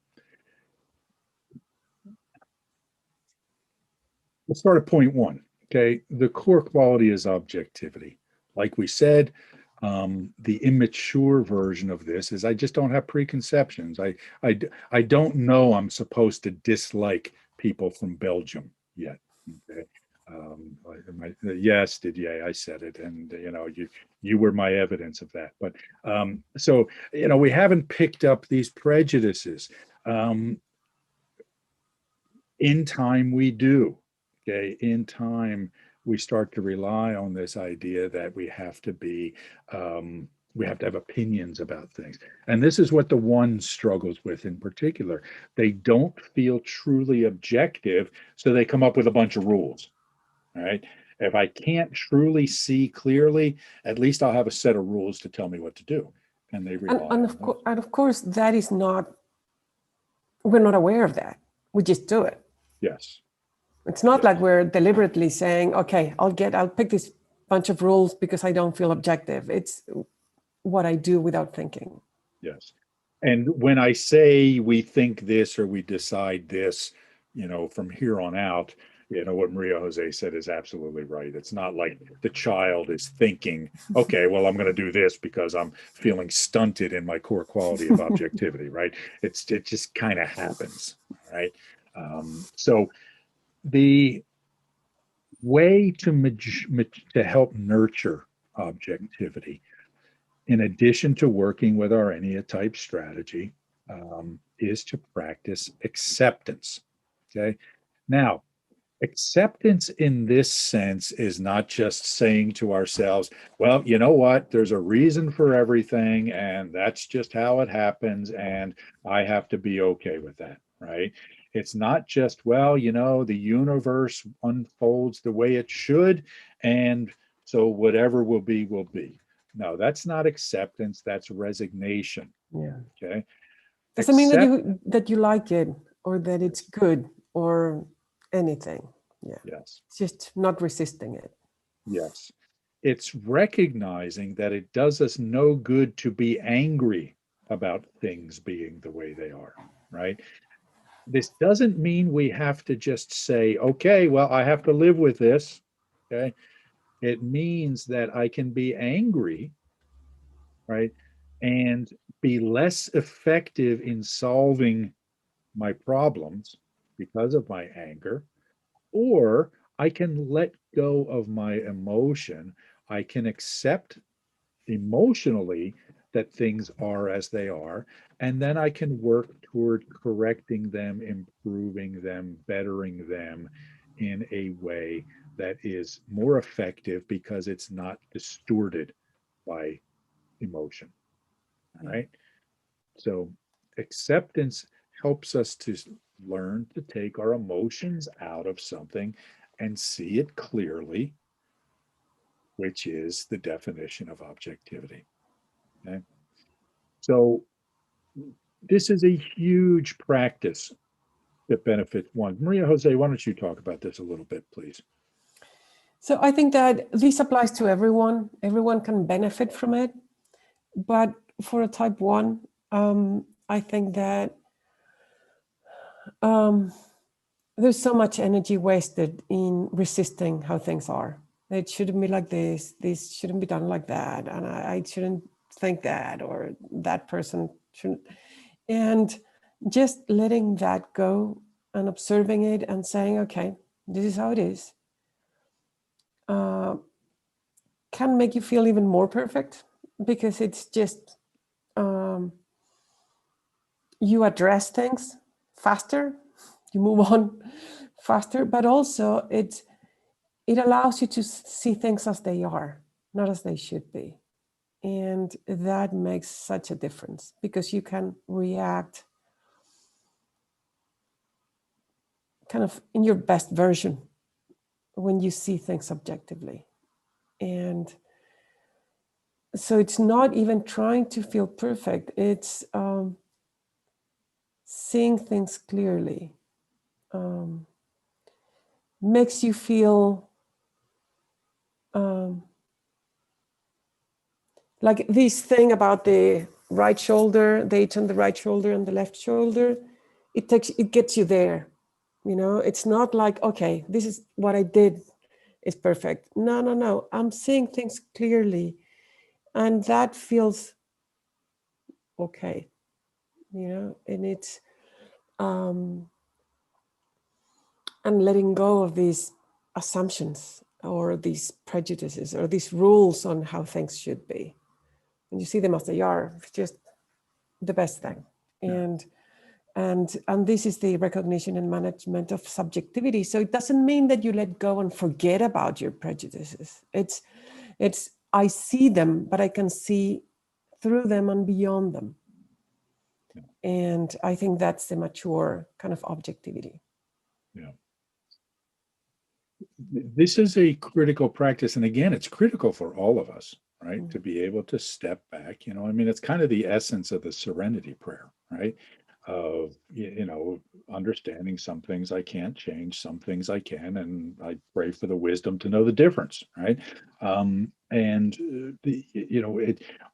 let's start at point 1. Okay. The core quality is objectivity. Like we said, the immature version of this is I just don't have preconceptions. I don't know I'm supposed to dislike people from Belgium yet. Okay. Yes, Didier, I said it, and you know, you were my evidence of that. But so, you know, we haven't picked up these prejudices. In time, we do. Okay, in time, we start to rely on this idea that we have to have opinions about things. And this is what the 1 struggles with in particular. They don't feel truly objective, so they come up with a bunch of rules. All right. If I can't truly see clearly, at least I'll have a set of rules to tell me what to do. And they rely on that. And of course, that is not, we're not aware of that. We just do it. Yes. It's not like we're deliberately saying, okay, I'll pick this bunch of rules because I don't feel objective. It's what I do without thinking. Yes. And when I say we think this or we decide this, you know, from here on out, you know, what Maria Jose said is absolutely right. It's not like the child is thinking, okay, well, I'm going to do this because I'm feeling stunted in my core quality of objectivity, right? It just kind of happens, right? So the way to help nurture objectivity, in addition to working with our Ennea type strategy, is to practice acceptance. Okay. Now, acceptance in this sense is not just saying to ourselves, well, you know what, there's a reason for everything, and that's just how it happens, and I have to be okay with that, right? It's not just, well, the universe unfolds the way it should, and so whatever will be, will be. No, that's not acceptance, that's resignation. Yeah. Okay. Doesn't mean that you like it or that it's good or anything. Yeah. Yes. It's just not resisting it. Yes. It's recognizing that it does us no good to be angry about things being the way they are, right? This doesn't mean we have to just say, okay, well, I have to live with this. Okay. It means that I can be angry, right? And be less effective in solving my problems because of my anger, or I can let go of my emotion. I can accept emotionally that things are as they are, and then I can work toward correcting them, improving them, bettering them in a way that is more effective because it's not distorted by emotion. All right. So acceptance helps us to learn to take our emotions out of something and see it clearly, which is the definition of objectivity. Okay. So this is a huge practice that benefits one. Maria Jose, why don't you talk about this a little bit, please? So I think that this applies to everyone. Everyone can benefit from it. But for a type 1, I think that there's so much energy wasted in resisting how things are. It shouldn't be like this shouldn't be done like that, and I shouldn't think that, or that person shouldn't. And just letting that go and observing it and saying, okay, this is how it is, can make you feel even more perfect, because it's just you address things faster, you move on faster, but also it allows you to see things as they are, not as they should be. And that makes such a difference, because you can react kind of in your best version when you see things objectively. And so it's not even trying to feel perfect, it's seeing things clearly. Makes you feel like this thing about the right shoulder, the H on the right shoulder and the left shoulder, it gets you there. It's not like, okay, this is what I did is perfect. No. I'm seeing things clearly, and that feels okay, and it's and letting go of these assumptions or these prejudices or these rules on how things should be. And you see them as they are, it's just the best thing. Yeah. And this is the recognition and management of subjectivity. So it doesn't mean that you let go and forget about your prejudices. It's I see them, but I can see through them and beyond them. Yeah. And I think that's the mature kind of objectivity. Yeah. This is a critical practice. And again, it's critical for all of us, right? Mm-hmm. To be able to step back, it's kind of the essence of the serenity prayer, right? Of, understanding some things I can't change, some things I can, and I pray for the wisdom to know the difference, right?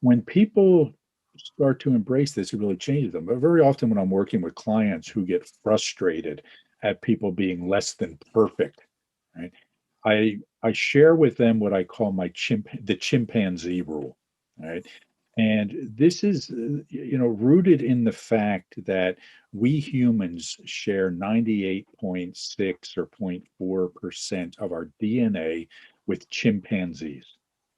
When people start to embrace this, it really changes them. But very often when I'm working with clients who get frustrated at people being less than perfect, right? I share with them what I call the chimpanzee rule, right? And this is, rooted in the fact that we humans share 98.6 or 0.4% of our DNA with chimpanzees,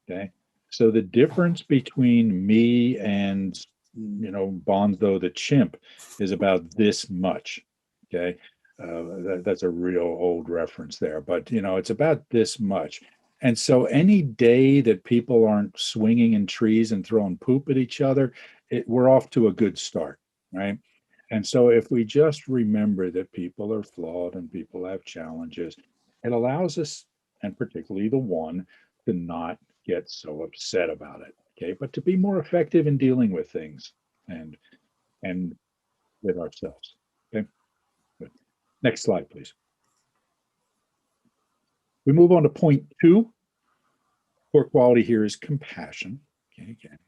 okay? So the difference between me and Bonzo the chimp is about this much. Okay. That's a real old reference there, but it's about this much. And so any day that people aren't swinging in trees and throwing poop at each other, we're off to a good start, right? And so if we just remember that people are flawed and people have challenges, it allows us, and particularly the one, to not get so upset about it, okay? But to be more effective in dealing with things and with ourselves, okay? Good. Next slide, please. We move on to point 2. Core quality here is compassion. Okay, again,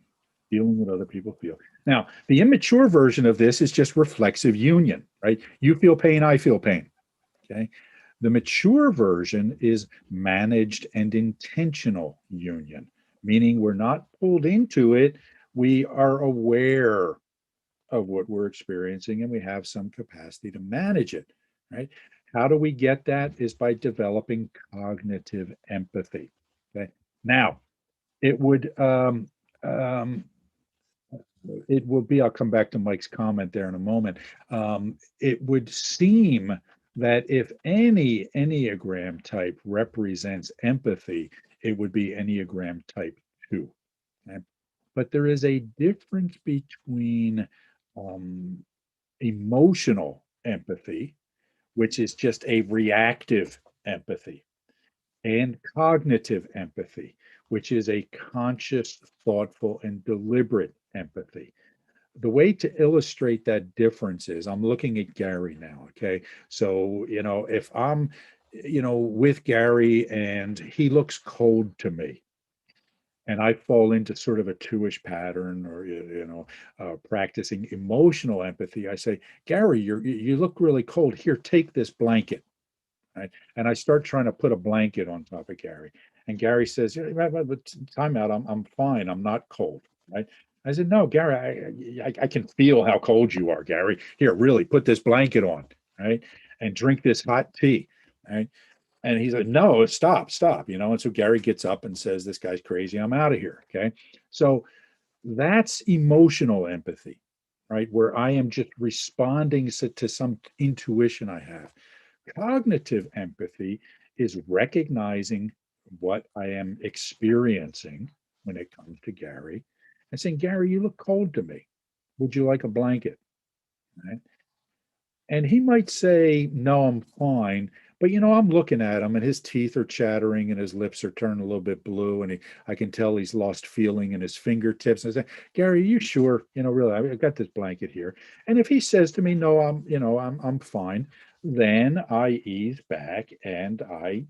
dealing with other people feel. Now, the immature version of this is just reflexive union, right? You feel pain, I feel pain. Okay. The mature version is managed and intentional union, meaning we're not pulled into it. We are aware of what we're experiencing and we have some capacity to manage it, right? How do we get that? Is by developing cognitive empathy. Okay. Now, it would be, I'll come back to Mike's comment there in a moment. It would seem that if any Enneagram type represents empathy, it would be Enneagram type 2. Okay? But there is a difference between emotional empathy, which is just a reactive empathy, and cognitive empathy, which is a conscious, thoughtful, and deliberate empathy. The way to illustrate that difference is, I'm looking at Gary now, okay? So, if I'm, with Gary and he looks cold to me, and I fall into sort of a 2-ish pattern or, practicing emotional empathy, I say, Gary, you look really cold. Here, take this blanket. Right? And I start trying to put a blanket on top of Gary. And Gary says, time out, I'm fine. I'm not cold. Right? I said, no, Gary, I can feel how cold you are, Gary. Here, really put this blanket on, right? And drink this hot tea. Right? And he's like, no, stop. And so Gary gets up and says, this guy's crazy. I'm out of here. Okay. So that's emotional empathy, right? Where I am just responding to some intuition I have. Cognitive empathy is recognizing what I am experiencing when it comes to Gary and saying, Gary, you look cold to me. Would you like a blanket? Right? And he might say, no, I'm fine. But, I'm looking at him and his teeth are chattering and his lips are turning a little bit blue. And I can tell he's lost feeling in his fingertips. And I say, Gary, are you sure? Really, I've got this blanket here. And if he says to me, no, I'm fine, then I ease back and I,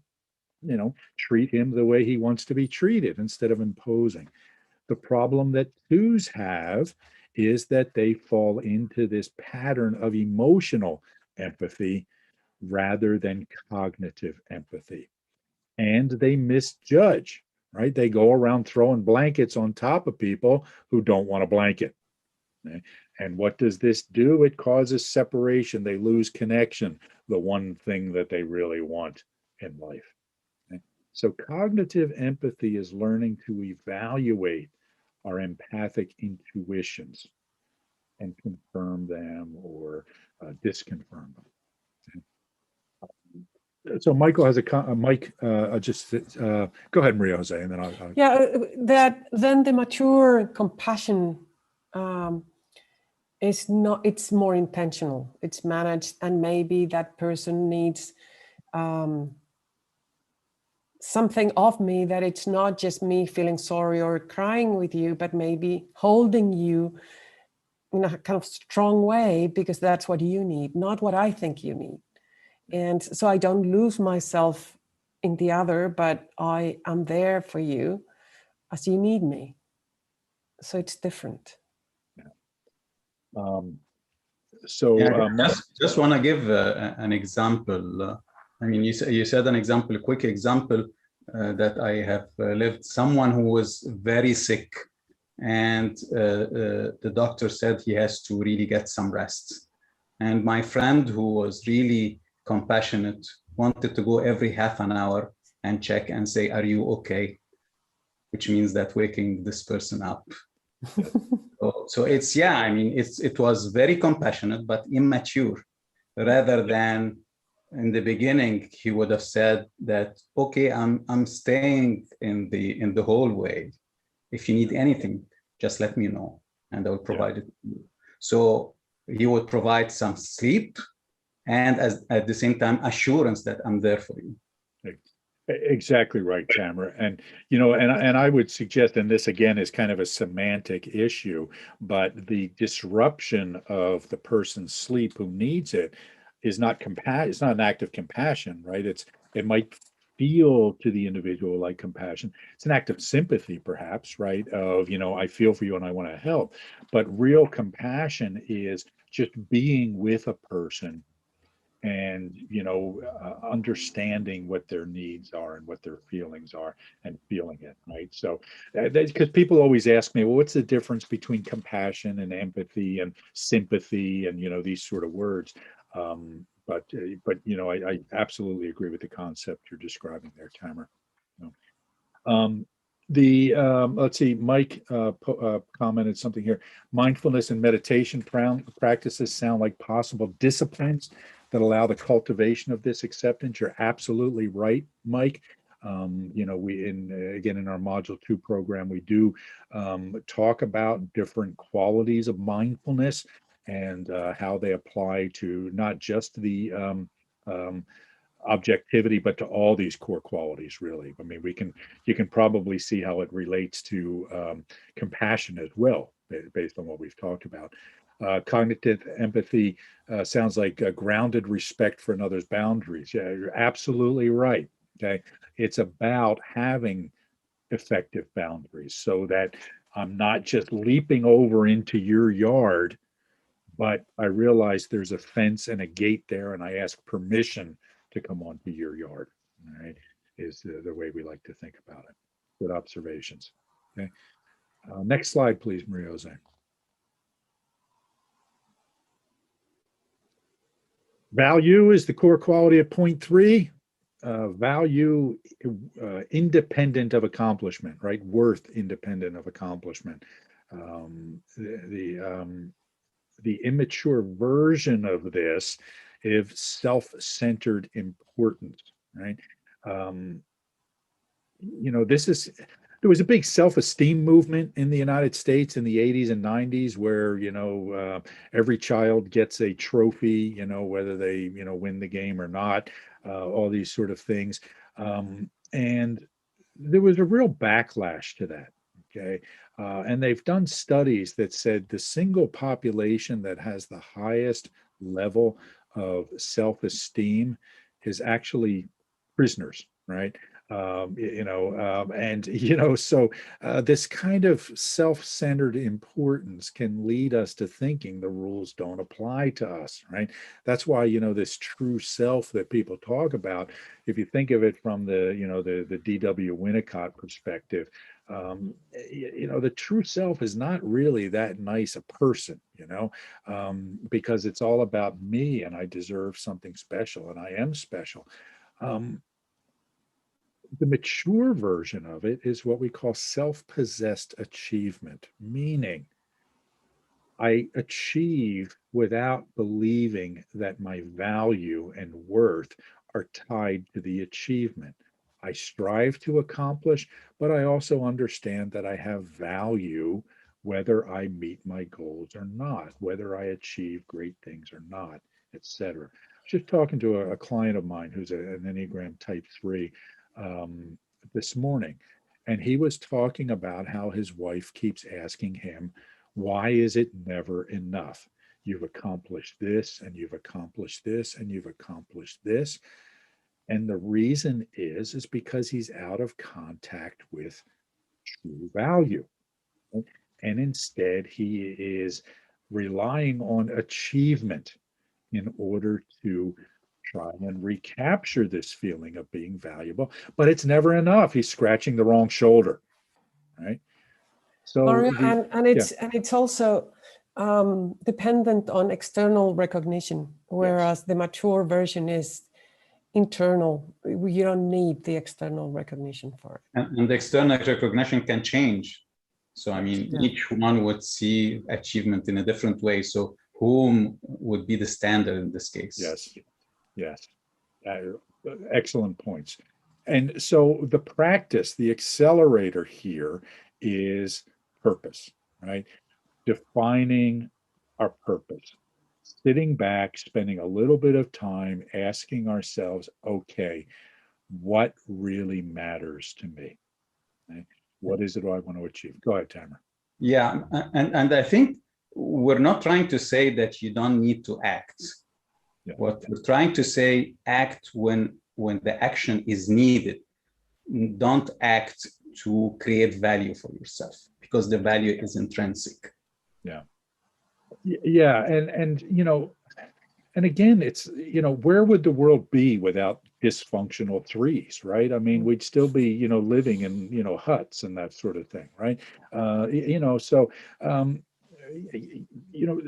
treat him the way he wants to be treated instead of imposing. The problem that 2s have is that they fall into this pattern of emotional empathy rather than cognitive empathy. And they misjudge, right? They go around throwing blankets on top of people who don't want a blanket. Okay? And what does this do? It causes separation. They lose connection, the one thing that they really want in life. Okay? So cognitive empathy is learning to evaluate our empathic intuitions and confirm them or disconfirm them. So Michael has Mike. Go ahead, Maria Jose, and then I'll. Yeah, that then the mature compassion is not. It's more intentional. It's managed, and maybe that person needs something of me, that it's not just me feeling sorry or crying with you, but maybe holding you in a kind of strong way because that's what you need, not what I think you need. And so I don't lose myself in the other, but I am there for you as you need me. So it's different. Just want to give an example. I mean, you said an example, a quick example that I have lived. Someone who was very sick, and the doctor said he has to really get some rest. And my friend, who was really compassionate, wanted to go every half an hour and check and say, are you okay? Which means that waking this person up So it's, yeah, I mean, it was very compassionate, but immature, rather than in the beginning, he would have said that, okay, I'm staying in the hallway. If you need anything, just let me know and I will provide it to you. So he would provide some sleep and at the same time, assurance that I'm there for you. Exactly right, Tamara. And, you know, and I would suggest, and this again is kind of a semantic issue, but the disruption of the person's sleep who needs it is not it's not an act of compassion, right? It might feel to the individual like compassion. It's an act of sympathy, perhaps, right? Of, you know, I feel for you and I want to help. But real compassion is just being with a person and, you know, understanding what their needs are and what their feelings are and feeling it, right? So because people always ask me, well, what's the difference between compassion and empathy and sympathy and, you know, these sort of words. But you know, I absolutely agree with the concept you're describing there, Tamara. You know, let's see, Mike commented something here. Mindfulness and meditation practices sound like possible disciplines that allow the cultivation of this acceptance. You're absolutely right, Mike. You know, again, in our module 2 program, we do talk about different qualities of mindfulness and how they apply to not just the objectivity, but to all these core qualities, really. I mean, you can probably see how it relates to compassion as well, based on what we've talked about. Cognitive empathy sounds like a grounded respect for another's boundaries. Yeah, you're absolutely right. Okay. It's about having effective boundaries so that I'm not just leaping over into your yard, but I realize there's a fence and a gate there, and I ask permission to come onto your yard. All right, is the way we like to think about it. Good observations. Okay. Next slide, please, Maria Jose. Value is the core quality of point 3. Value independent of accomplishment, right? Worth independent of accomplishment. The immature version of this is self-centered importance, right? You know, there was a big self-esteem movement in the United States in the 80s and 90s where, you know, every child gets a trophy, you know, whether they, you know, win the game or not, all these sort of things. And there was a real backlash to that. Okay. And they've done studies that said the single population that has the highest level of self-esteem is actually prisoners, right? You know, and, you know, so this kind of self-centered importance can lead us to thinking the rules don't apply to us, right? That's why, you know, this true self that people talk about, if you think of it from the, you know, the D.W. Winnicott perspective, you know, the true self is not really that nice a person, you know, because it's all about me and I deserve something special and I am special. The mature version of it is what we call self-possessed achievement, meaning I achieve without believing that my value and worth are tied to the achievement. I strive to accomplish, but I also understand that I have value whether I meet my goals or not, whether I achieve great things or not, etc. I was just talking to a client of mine who's an Enneagram type 3 this morning, and he was talking about how his wife keeps asking him, why is it never enough? You've accomplished this and you've accomplished this and you've accomplished this. And the reason is because he's out of contact with true value. And instead, he is relying on achievement in order to try and recapture this feeling of being valuable. But it's never enough. He's scratching the wrong shoulder, right? So Mario, and it's also dependent on external recognition, whereas the mature version is internal. You don't need the external recognition for it. And the external recognition can change. So, I mean, Yeah. each one would see achievement in a different way. So whom would be the standard in this case? Yes, yes. Excellent points. And so the practice, the accelerator here is purpose, right? Defining our purpose, sitting back, spending a little bit of time asking ourselves, okay, what really matters to me? Right? What is it I want to achieve? Go ahead, Tamara. Yeah, and I think we're not trying to say that you don't need to act. Yeah. What we're trying to say, act when the action is needed. Don't act to create value for yourself, because the value is intrinsic. Yeah. Yeah. And you know, and again, it's, you know, where would the world be without dysfunctional threes, right? I mean, we'd still be, you know, living in, you know, huts and that sort of thing, right? You know, so, you know,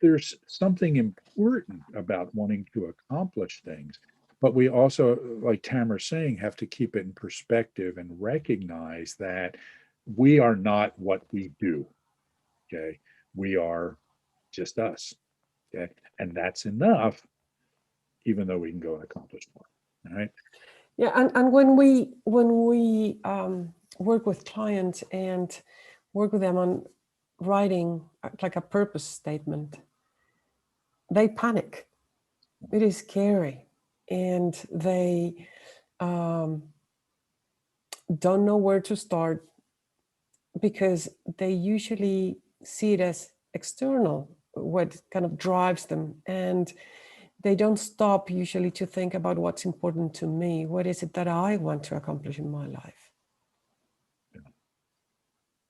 there's something important about wanting to accomplish things, but we also, like Tamara's saying, have to keep it in perspective and recognize that we are not what we do. Okay, we are just us. Okay, and that's enough, even though we can go and accomplish more. All right. Yeah, and when we work with clients and work with them on writing like a purpose statement, they panic. It is scary, and they don't know where to start because they usually see it as external, what kind of drives them, and they don't stop usually to think about what's important to me. What is it that I want to accomplish in my life?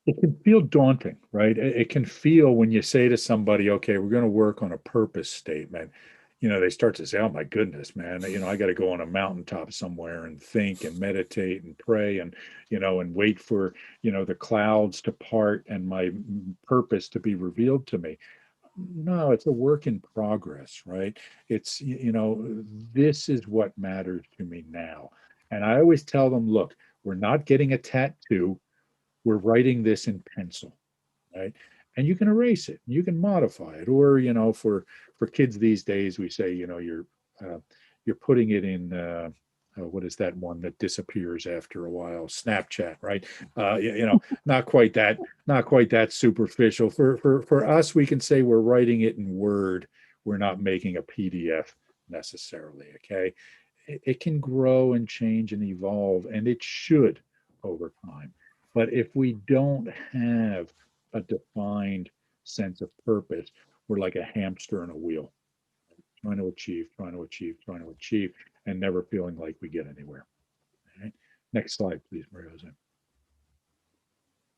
It can feel daunting, right? It can feel when you say to somebody, okay, we're going to work on a purpose statement. You know, they start to say, oh my goodness, man, you know, I got to go on a mountaintop somewhere and think and meditate and pray and, you know, and wait for, you know, the clouds to part and my purpose to be revealed to me. No, it's a work in progress, right? It's, you know, this is what matters to me now. And I always tell them, look, we're not getting a tattoo. We're writing this in pencil, right? And you can erase it, you can modify it, or, you know, for kids these days, we say, you know, you're putting it in what is that one that disappears after a while? Snapchat, right? You know, not quite that superficial. For us, we can say we're writing it in Word. We're not making a PDF necessarily. Okay, it can grow and change and evolve, and it should over time. But if we don't have a defined sense of purpose, we're like a hamster in a wheel, trying to achieve, trying to achieve, trying to achieve, and never feeling like we get anywhere. All right. Next slide, please, Maria Jose.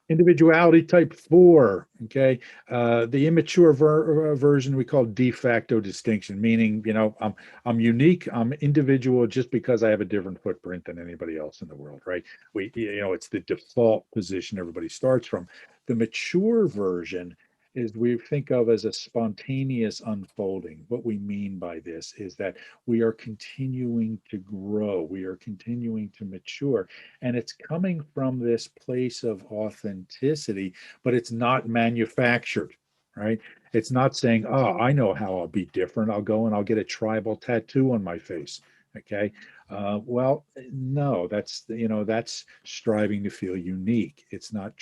Individuality type 4, okay? The immature version we call de facto distinction, meaning, you know, I'm unique, I'm individual just because I have a different footprint than anybody else in the world, right? You know, it's the default position everybody starts from. The mature version is we think of as a spontaneous unfolding. What we mean by this is that we are continuing to grow, we are continuing to mature, and it's coming from this place of authenticity, but it's not manufactured, right? It's not saying, oh, I know how I'll be different. I'll go and I'll get a tribal tattoo on my face. Okay. Well, no, that's, you know, that's striving to feel unique. It's not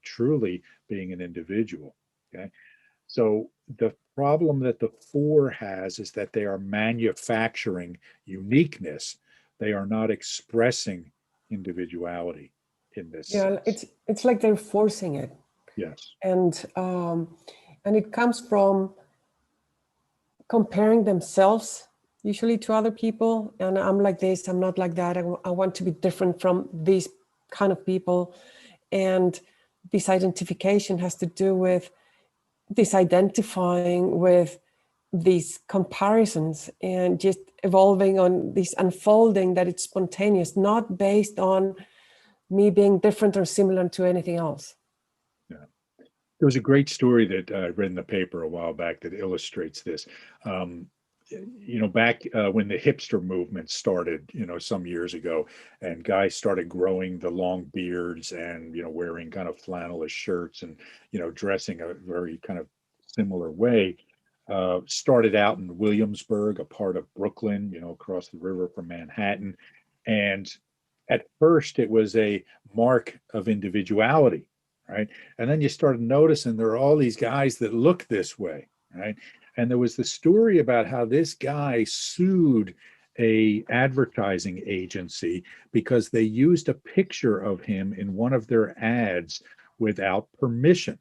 truly being an individual. Okay. So the problem that the 4 has is that they are manufacturing uniqueness. They are not expressing individuality in this Yeah, sense. it's like they're forcing it. Yes. And it comes from comparing themselves usually to other people. And I'm like this, I'm not like that. I want to be different from these kind of people. And disidentification has to do with disidentifying with these comparisons and just evolving on this unfolding that it's spontaneous, not based on me being different or similar to anything else. Yeah. There was a great story that I read in the paper a while back that illustrates this. back when the hipster movement started, some years ago, and guys started growing the long beards and, wearing kind of flannelish shirts and, dressing a very kind of similar way, started out in Williamsburg, a part of Brooklyn, across the river from Manhattan. And at first it was a mark of individuality, right? And then you started noticing there are all these guys that look this way, right? And there was the story about how this guy sued a advertising agency because they used a picture of him in one of their ads without permission,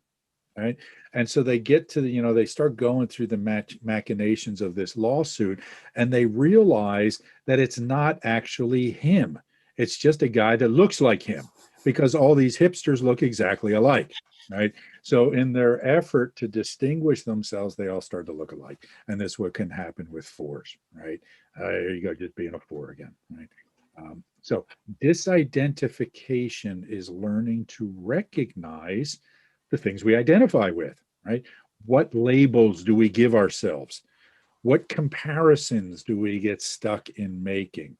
right? And so they get to the, they start going through the machinations of this lawsuit, and they realize that it's not actually him. It's just a guy that looks like him, because all these hipsters look exactly alike, right? So in their effort to distinguish themselves, they all start to look alike. And this is what can happen with fours, right? Here you go, just being a four again, right? So disidentification is learning to recognize the things we identify with, right? What labels do we give ourselves? What comparisons do we get stuck in making?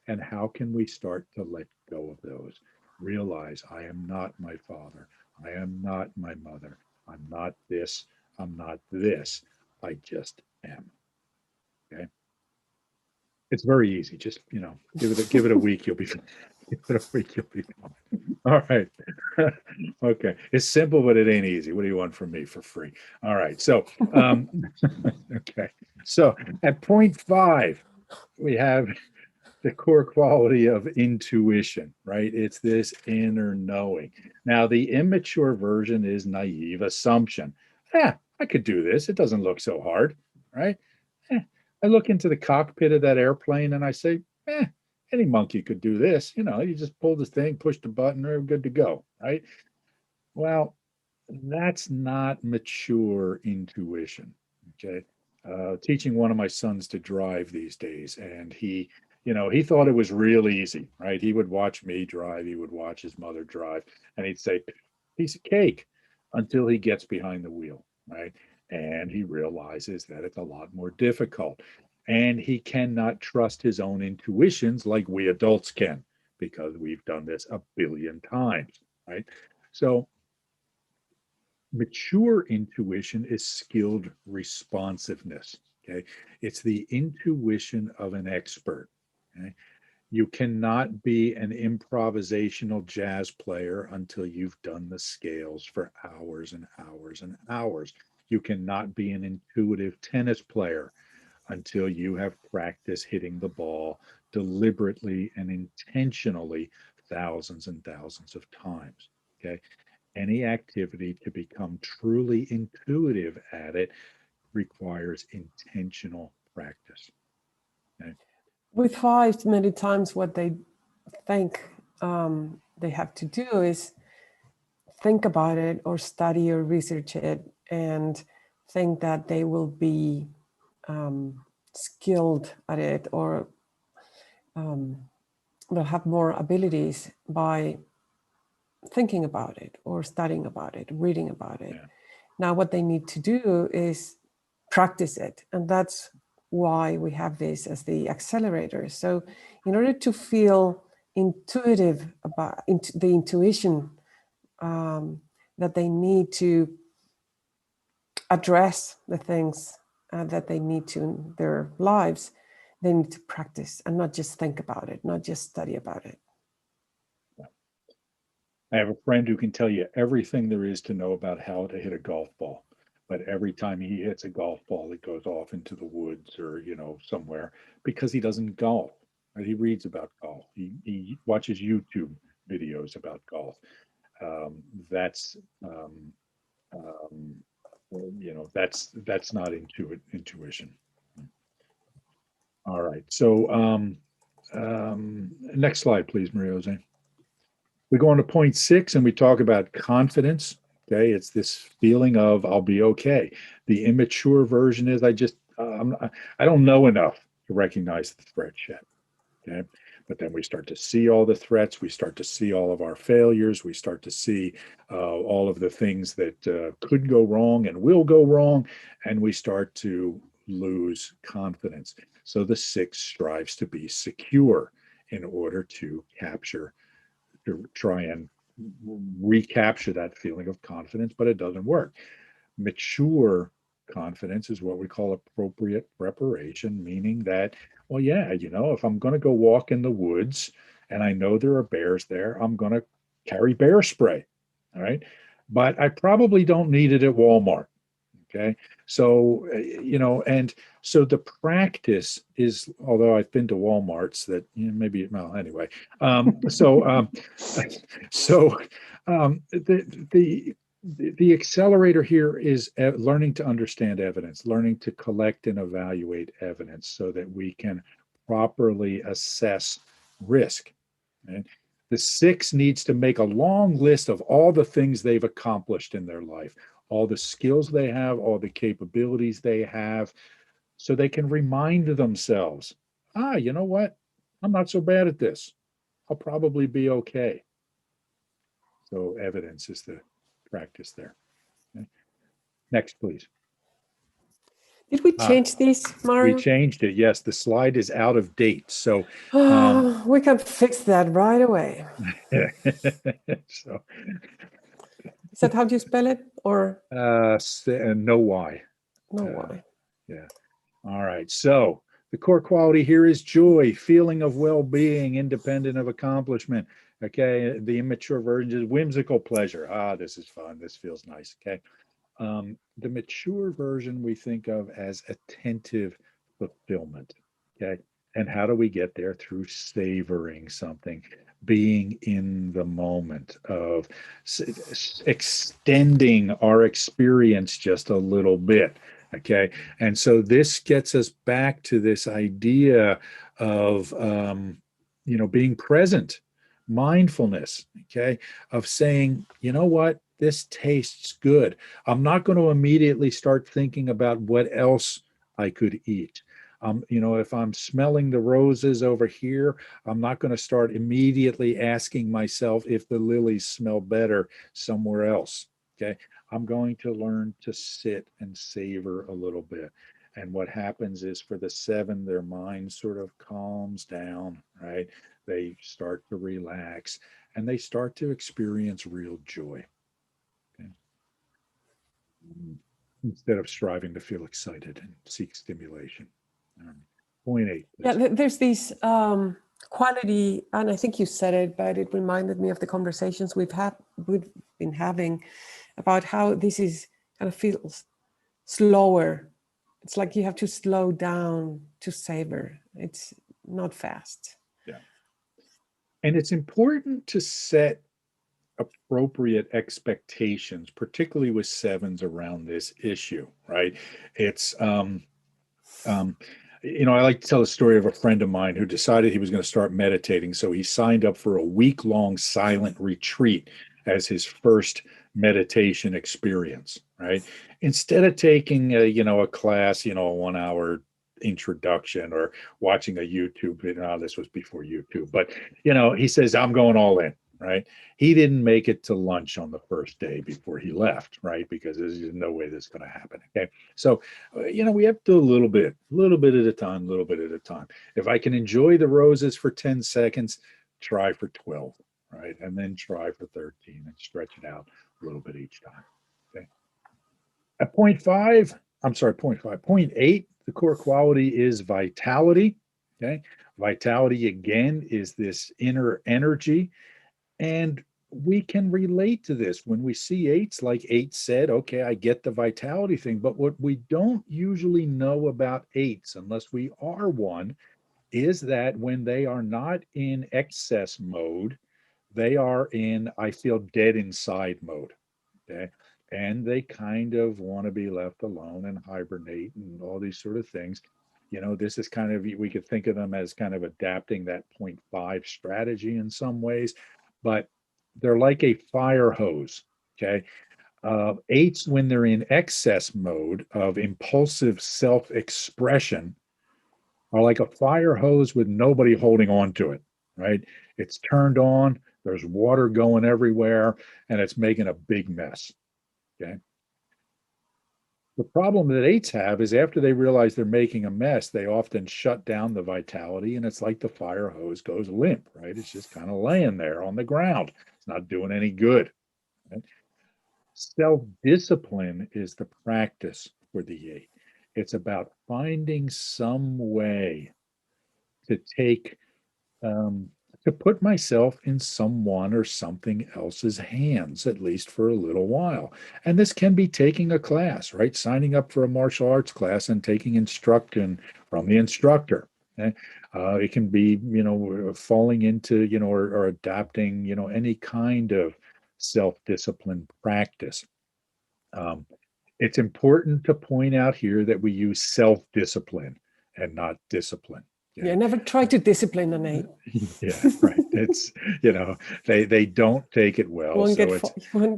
And how can we start to let go of those? Realize I am not my father. I am not my mother. I'm not this. I'm not this. I just am. Okay. It's very easy. Just, give it a week. You'll be fine. Give it a week. You'll be fine. All right. Okay. It's simple, but it ain't easy. What do you want from me for free? All right. So, okay. So at point 5, we have the core quality of intuition, right? It's this inner knowing. Now, the immature version is naive assumption. Yeah, I could do this. It doesn't look so hard, right? I look into the cockpit of that airplane and I say, any monkey could do this. You just pull this thing, push the button, we're good to go, right? Well, that's not mature intuition, okay? Teaching one of my sons to drive these days, and he thought it was real easy, right? He would watch me drive, he would watch his mother drive, and he'd say, piece of cake, until he gets behind the wheel, right? And he realizes that it's a lot more difficult. And he cannot trust his own intuitions like we adults can, because we've done this a billion times, right? So mature intuition is skilled responsiveness. Okay. It's the intuition of an expert. Okay. You cannot be an improvisational jazz player until you've done the scales for hours and hours and hours. You cannot be an intuitive tennis player until you have practiced hitting the ball deliberately and intentionally thousands and thousands of times. Okay. Any activity to become truly intuitive at it requires intentional practice. Okay. With 5, many times what they think they have to do is think about it or study or research it and think that they will be skilled at it, or they'll have more abilities by thinking about it or studying about it, reading about it. Yeah. Now, what they need to do is practice it. And that's why we have this as the accelerator. So in order to feel intuitive about the intuition that they need to address the things that they need to in their lives, they need to practice and not just think about it, not just study about it. I have a friend who can tell you everything there is to know about how to hit a golf ball. But every time he hits a golf ball, it goes off into the woods or, somewhere, because he doesn't golf. Right? He reads about golf. He watches YouTube videos about golf. That's not intuition. All right. So next slide, please, Maria Jose. We go on to point 6 and we talk about confidence. Okay, it's this feeling of I'll be okay. The immature version is I don't know enough to recognize the threat yet. Okay, but then we start to see all the threats. We start to see all of our failures. We start to see all of the things that could go wrong and will go wrong, and we start to lose confidence. So the 6 strives to be secure in order to try and recapture that feeling of confidence, but it doesn't work. Mature confidence is what we call appropriate preparation, meaning that, well, yeah, if I'm going to go walk in the woods and I know there are bears there, I'm going to carry bear spray. All right. But I probably don't need it at Walmart. Okay. So, and so the practice is, although I've been to Walmarts that maybe, well, anyway. The accelerator here is learning to understand evidence, learning to collect and evaluate evidence so that we can properly assess risk. Right? The 6 needs to make a long list of all the things they've accomplished in their life, all the skills they have, all the capabilities they have, so they can remind themselves, you know what? I'm not so bad at this. I'll probably be okay. So evidence is the practice there. Okay. Next, please. Did we change these, Mario? We changed it. Yes, the slide is out of date. So we can fix that right away. so Is that how you spell it? Or no Y. no Y? Yeah. All right. So the core quality here is joy, feeling of well-being, independent of accomplishment. Okay. The immature version is whimsical pleasure. This is fun. This feels nice. Okay. The mature version we think of as attentive fulfillment. Okay. And how do we get there? Through savoring something, being in the moment, of extending our experience just a little bit. Okay. And so this gets us back to this idea of, being present, mindfulness. Okay. Of saying, you know what? This tastes good. I'm not going to immediately start thinking about what else I could eat. If I'm smelling the roses over here, I'm not going to start immediately asking myself if the lilies smell better somewhere else. Okay. I'm going to learn to sit and savor a little bit. And what happens is for the 7, their mind sort of calms down, right? They start to relax and they start to experience real joy. Okay. Instead of striving to feel excited and seek stimulation. Point 8. Please. Yeah, there's these quality, and I think you said it, but it reminded me of the conversations we've been having about how this is kind of feels slower. It's like you have to slow down to savor. It's not fast. Yeah. And it's important to set appropriate expectations, particularly with 7s around this issue, right? It's, I like to tell a story of a friend of mine who decided he was going to start meditating. So he signed up for a week-long silent retreat as his first meditation experience, right? Instead of taking a class, a 1-hour introduction or watching a YouTube, this was before YouTube, but he says, I'm going all in, right? He didn't make it to lunch on the first day before he left, right? Because there's no way this is going to happen. Okay. So, we have to do a little bit at a time, If I can enjoy the roses for 10 seconds, try for 12, right? And then try for 13 and stretch it out a little bit each time. Okay. At point 8, the core quality is vitality. Okay. Vitality, again, is this inner energy. And we can relate to this when we see 8s, like 8 said, okay, I get the vitality thing. But what we don't usually know about 8s, unless we are one, is that when they are not in excess mode, they are in, I feel dead inside mode. Okay. And they kind of want to be left alone and hibernate and all these sort of things. This is kind of, we could think of them as kind of adapting that 0.5 strategy in some ways, but they're like a fire hose. Okay. 8s, when they're in excess mode of impulsive self-expression, are like a fire hose with nobody holding on to it, right? It's turned on, there's water going everywhere, and it's making a big mess. Okay. The problem that eights have is after they realize they're making a mess, they often shut down the vitality, and it's like the fire hose goes limp, right? It's just kind of laying there on the ground. It's not doing any good. Right? Self-discipline is the practice for the eight. It's about finding some way to take to put myself in someone or something else's hands, at least for a little while. And this can be taking a class, right? Signing up for a martial arts class and taking instruction from the instructor. Okay? It can be, falling into, or adapting, any kind of self-discipline practice. It's important to point out here that we use self-discipline and not discipline. Yeah, never try to discipline an eight. Yeah, right. It's, they don't take it well. You won't So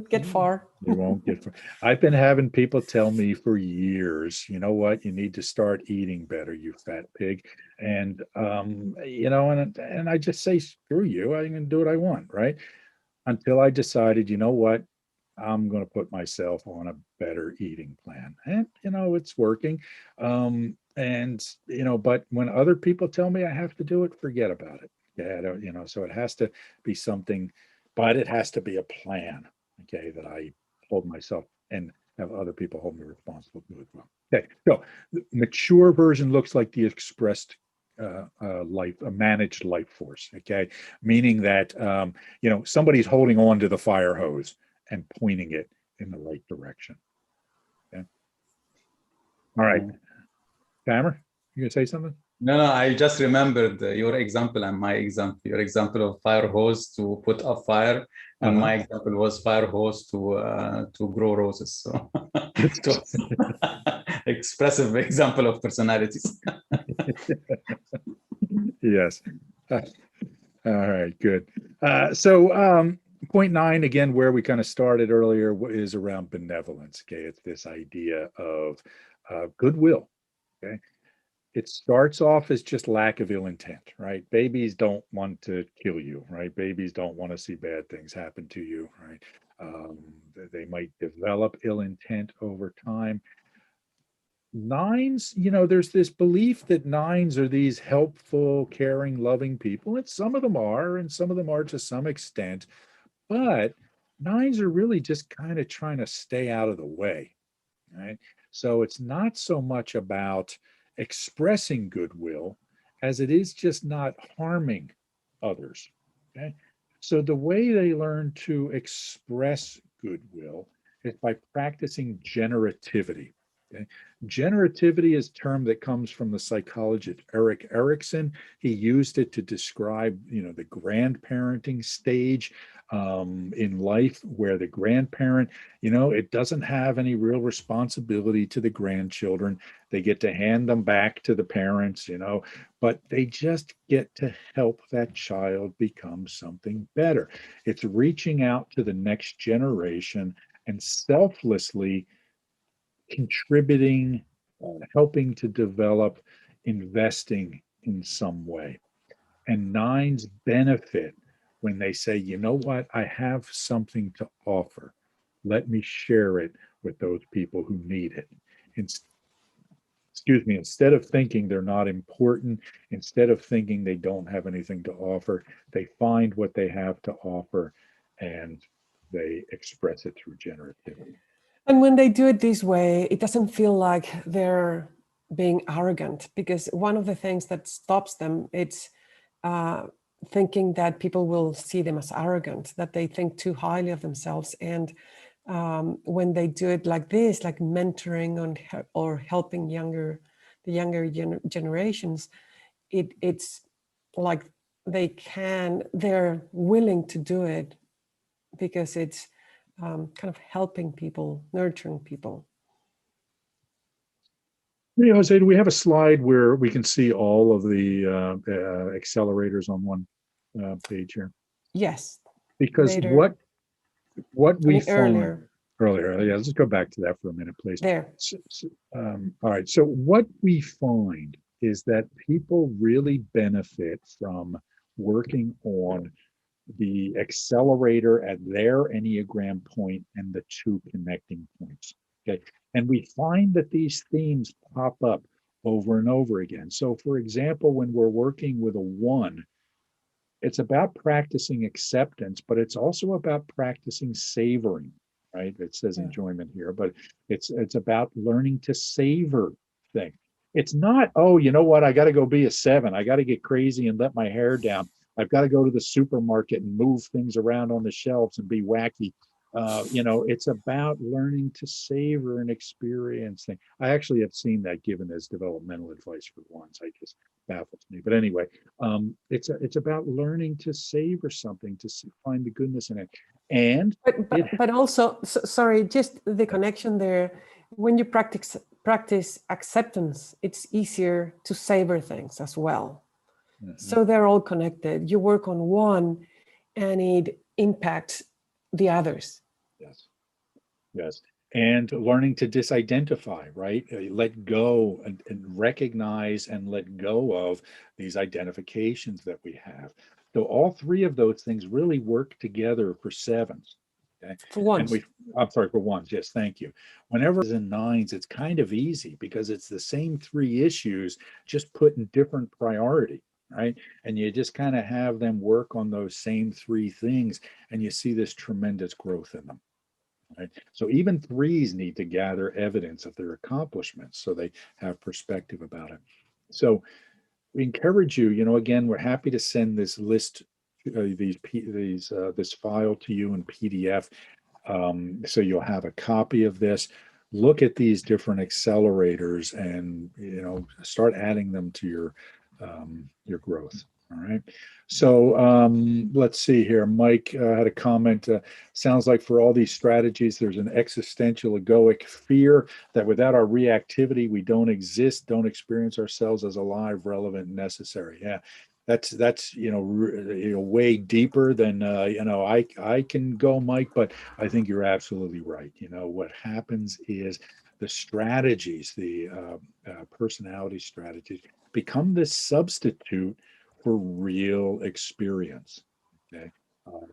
get far. You won't get far. I've been having people tell me for years, you know what, you need to start eating better, you fat pig. And, and I just say, screw you, I'm going to do what I want, right? Until I decided, you know what, I'm going to put myself on a better eating plan. And, it's working. But when other people tell me I have to do it, forget about it. Yeah, I don't, so it has to be something, but it has to be a plan, okay, that I hold myself and have other people hold me responsible to as well. Okay, so the mature version looks like the expressed a managed life force, okay, meaning that, somebody's holding on to the fire hose and pointing it in the right direction. Okay. All right. Tamer, you gonna say something? No, I just remembered your example and my example. Your example of fire hose to put up fire, and my example was fire hose to grow roses. So it was expressive example of personalities. Yes. All right, good. So point 9, again, where we kind of started earlier, is around benevolence. Okay, it's this idea of goodwill. Okay, it starts off as just lack of ill intent, right? Babies don't want to kill you, right? Babies don't want to see bad things happen to you, right? They might develop ill intent over time. Nines, there's this belief that nines are these helpful, caring, loving people, and some of them are, and some of them are to some extent, but nines are really just kind of trying to stay out of the way, right? So it's not so much about expressing goodwill as it is just not harming others, okay? So the way they learn to express goodwill is by practicing generativity. Okay? Generativity is a term that comes from the psychologist Erik Erikson. He used it to describe, the grandparenting stage in life, where the grandparent, it doesn't have any real responsibility to the grandchildren. They get to hand them back to the parents, but they just get to help that child become something better. It's reaching out to the next generation and selflessly contributing, helping to develop, investing in some way. And nines benefit when they say, you know what, I have something to offer. Let me share it with those people who need it. Instead of thinking they're not important, instead of thinking they don't have anything to offer, they find what they have to offer and they express it through generativity. And when they do it this way, it doesn't feel like they're being arrogant, because one of the things that stops them, it's thinking that people will see them as arrogant, that they think too highly of themselves. And when they do it like this, like mentoring or helping the younger generations, it's like they're willing to do it because it's kind of helping people, nurturing people. Hey, Jose, do we have a slide where we can see all of the accelerators on one page here? Yes. Because later. what we find earlier. Yeah, let's go back to that for a minute, please. There. All right. So what we find is that people really benefit from working on the accelerator at their Enneagram point and the 2 connecting points. Okay. And we find that these themes pop up over and over again. So for example, when we're working with a 1, it's about practicing acceptance, but it's also about practicing savoring, right? It says enjoyment here, but it's about learning to savor things. It's not, oh, you know what? I got to go be a 7. I got to get crazy and let my hair down. I've got to go to the supermarket and move things around on the shelves and be wacky. It's about learning to savor and experience things. I actually have seen that given as developmental advice for 1s. I just baffles me. But anyway, it's about learning to savor something, to find the goodness in it. And but also, sorry, just the connection there. When you practice acceptance, it's easier to savor things as well. So they're all connected. You work on one, and it impacts the others. Yes. And learning to disidentify, right? Let go and recognize and let go of these identifications that we have. So all 3 of those things really work together for 7s. Okay? For 1s. I'm sorry, for 1s. Yes, thank you. Whenever it's in 9s, it's kind of easy because it's the same 3 issues, just put in different priority, right? And you just kind of have them work on those same 3 things, and you see this tremendous growth in them. Right? So even 3s need to gather evidence of their accomplishments so they have perspective about it. So we encourage you, again, we're happy to send this list, this file to you in PDF. So you'll have a copy of this. Look at these different accelerators and, start adding them to your growth. All right. So let's see here. Mike had a comment. Sounds like for all these strategies, there's an existential egoic fear that without our reactivity, we don't exist, don't experience ourselves as alive, relevant, and necessary. Yeah, that's way deeper than I can go, Mike. But I think you're absolutely right. What happens is the strategies, the personality strategies, become this substitute for real experience, okay,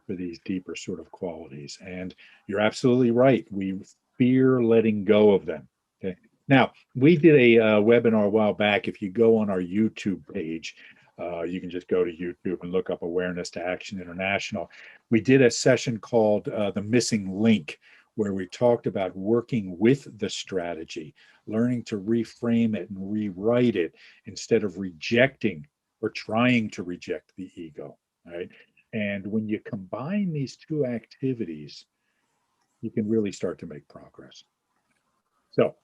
for these deeper sort of qualities. And you're absolutely right. We fear letting go of them. Okay. Now, we did a webinar a while back. If you go on our YouTube page, you can just go to YouTube and look up Awareness to Action International. We did a session called The Missing Link, where we talked about working with the strategy, learning to reframe it and rewrite it instead of rejecting or trying to reject the ego, right? And when you combine these 2 activities, you can really start to make progress. So,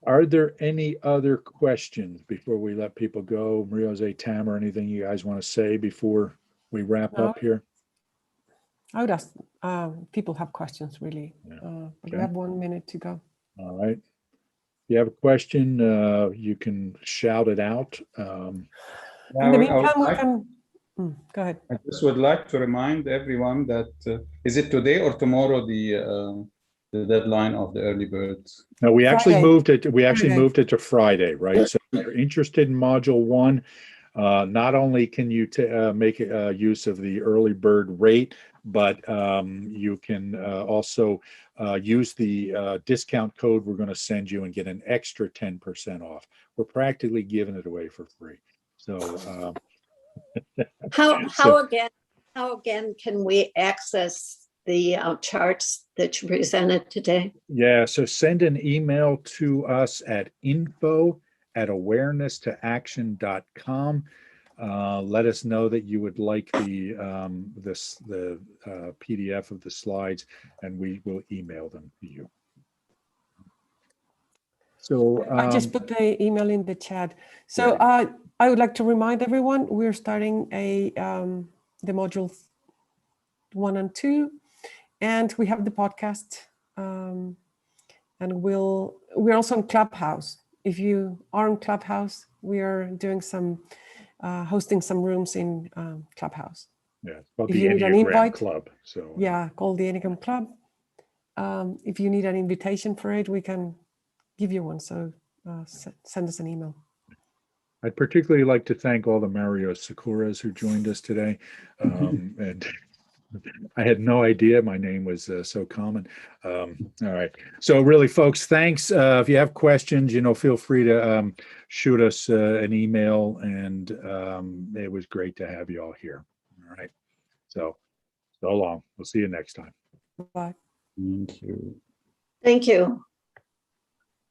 are there any other questions before we let people go? Maria Jose, Tamara, anything you guys want to say before we wrap up here? I would ask people have questions, really. But we have 1 minute to go. All right. If you have a question, you can shout it out. In the meantime, we can... go ahead. I just would like to remind everyone that, is it today or tomorrow the deadline of the early bird? No, we actually Friday. moved it to Friday, right? So if you're interested in module 1, not only can you make use of the early bird rate, but you can also use the discount code we're going to send you and get an extra 10% off. We're practically giving it away for free. So how again can we access the charts that you presented today? Yeah, so send an email to us at info@awareness-to-action.com. Let us know that you would like the PDF of the slides, and we will email them to you. So I just put the email in the chat. So I would like to remind everyone we're starting the modules 1 and 2, and we have the podcast, and we're also on Clubhouse. If you are on Clubhouse, we are doing some hosting some rooms in Clubhouse. Yeah, it's called if the you need an Enneagram invite, Club. So yeah, called the Enneagram Club. If you need an invitation for it, we can give you one. So send us an email. I'd particularly like to thank all the Mario Sakuras who joined us today. And I had no idea my name was so common. All right. So really, folks, thanks. If you have questions, feel free to shoot us an email, and it was great to have you all here. All right. So long. We'll see you next time. Bye. Thank you. Thank you.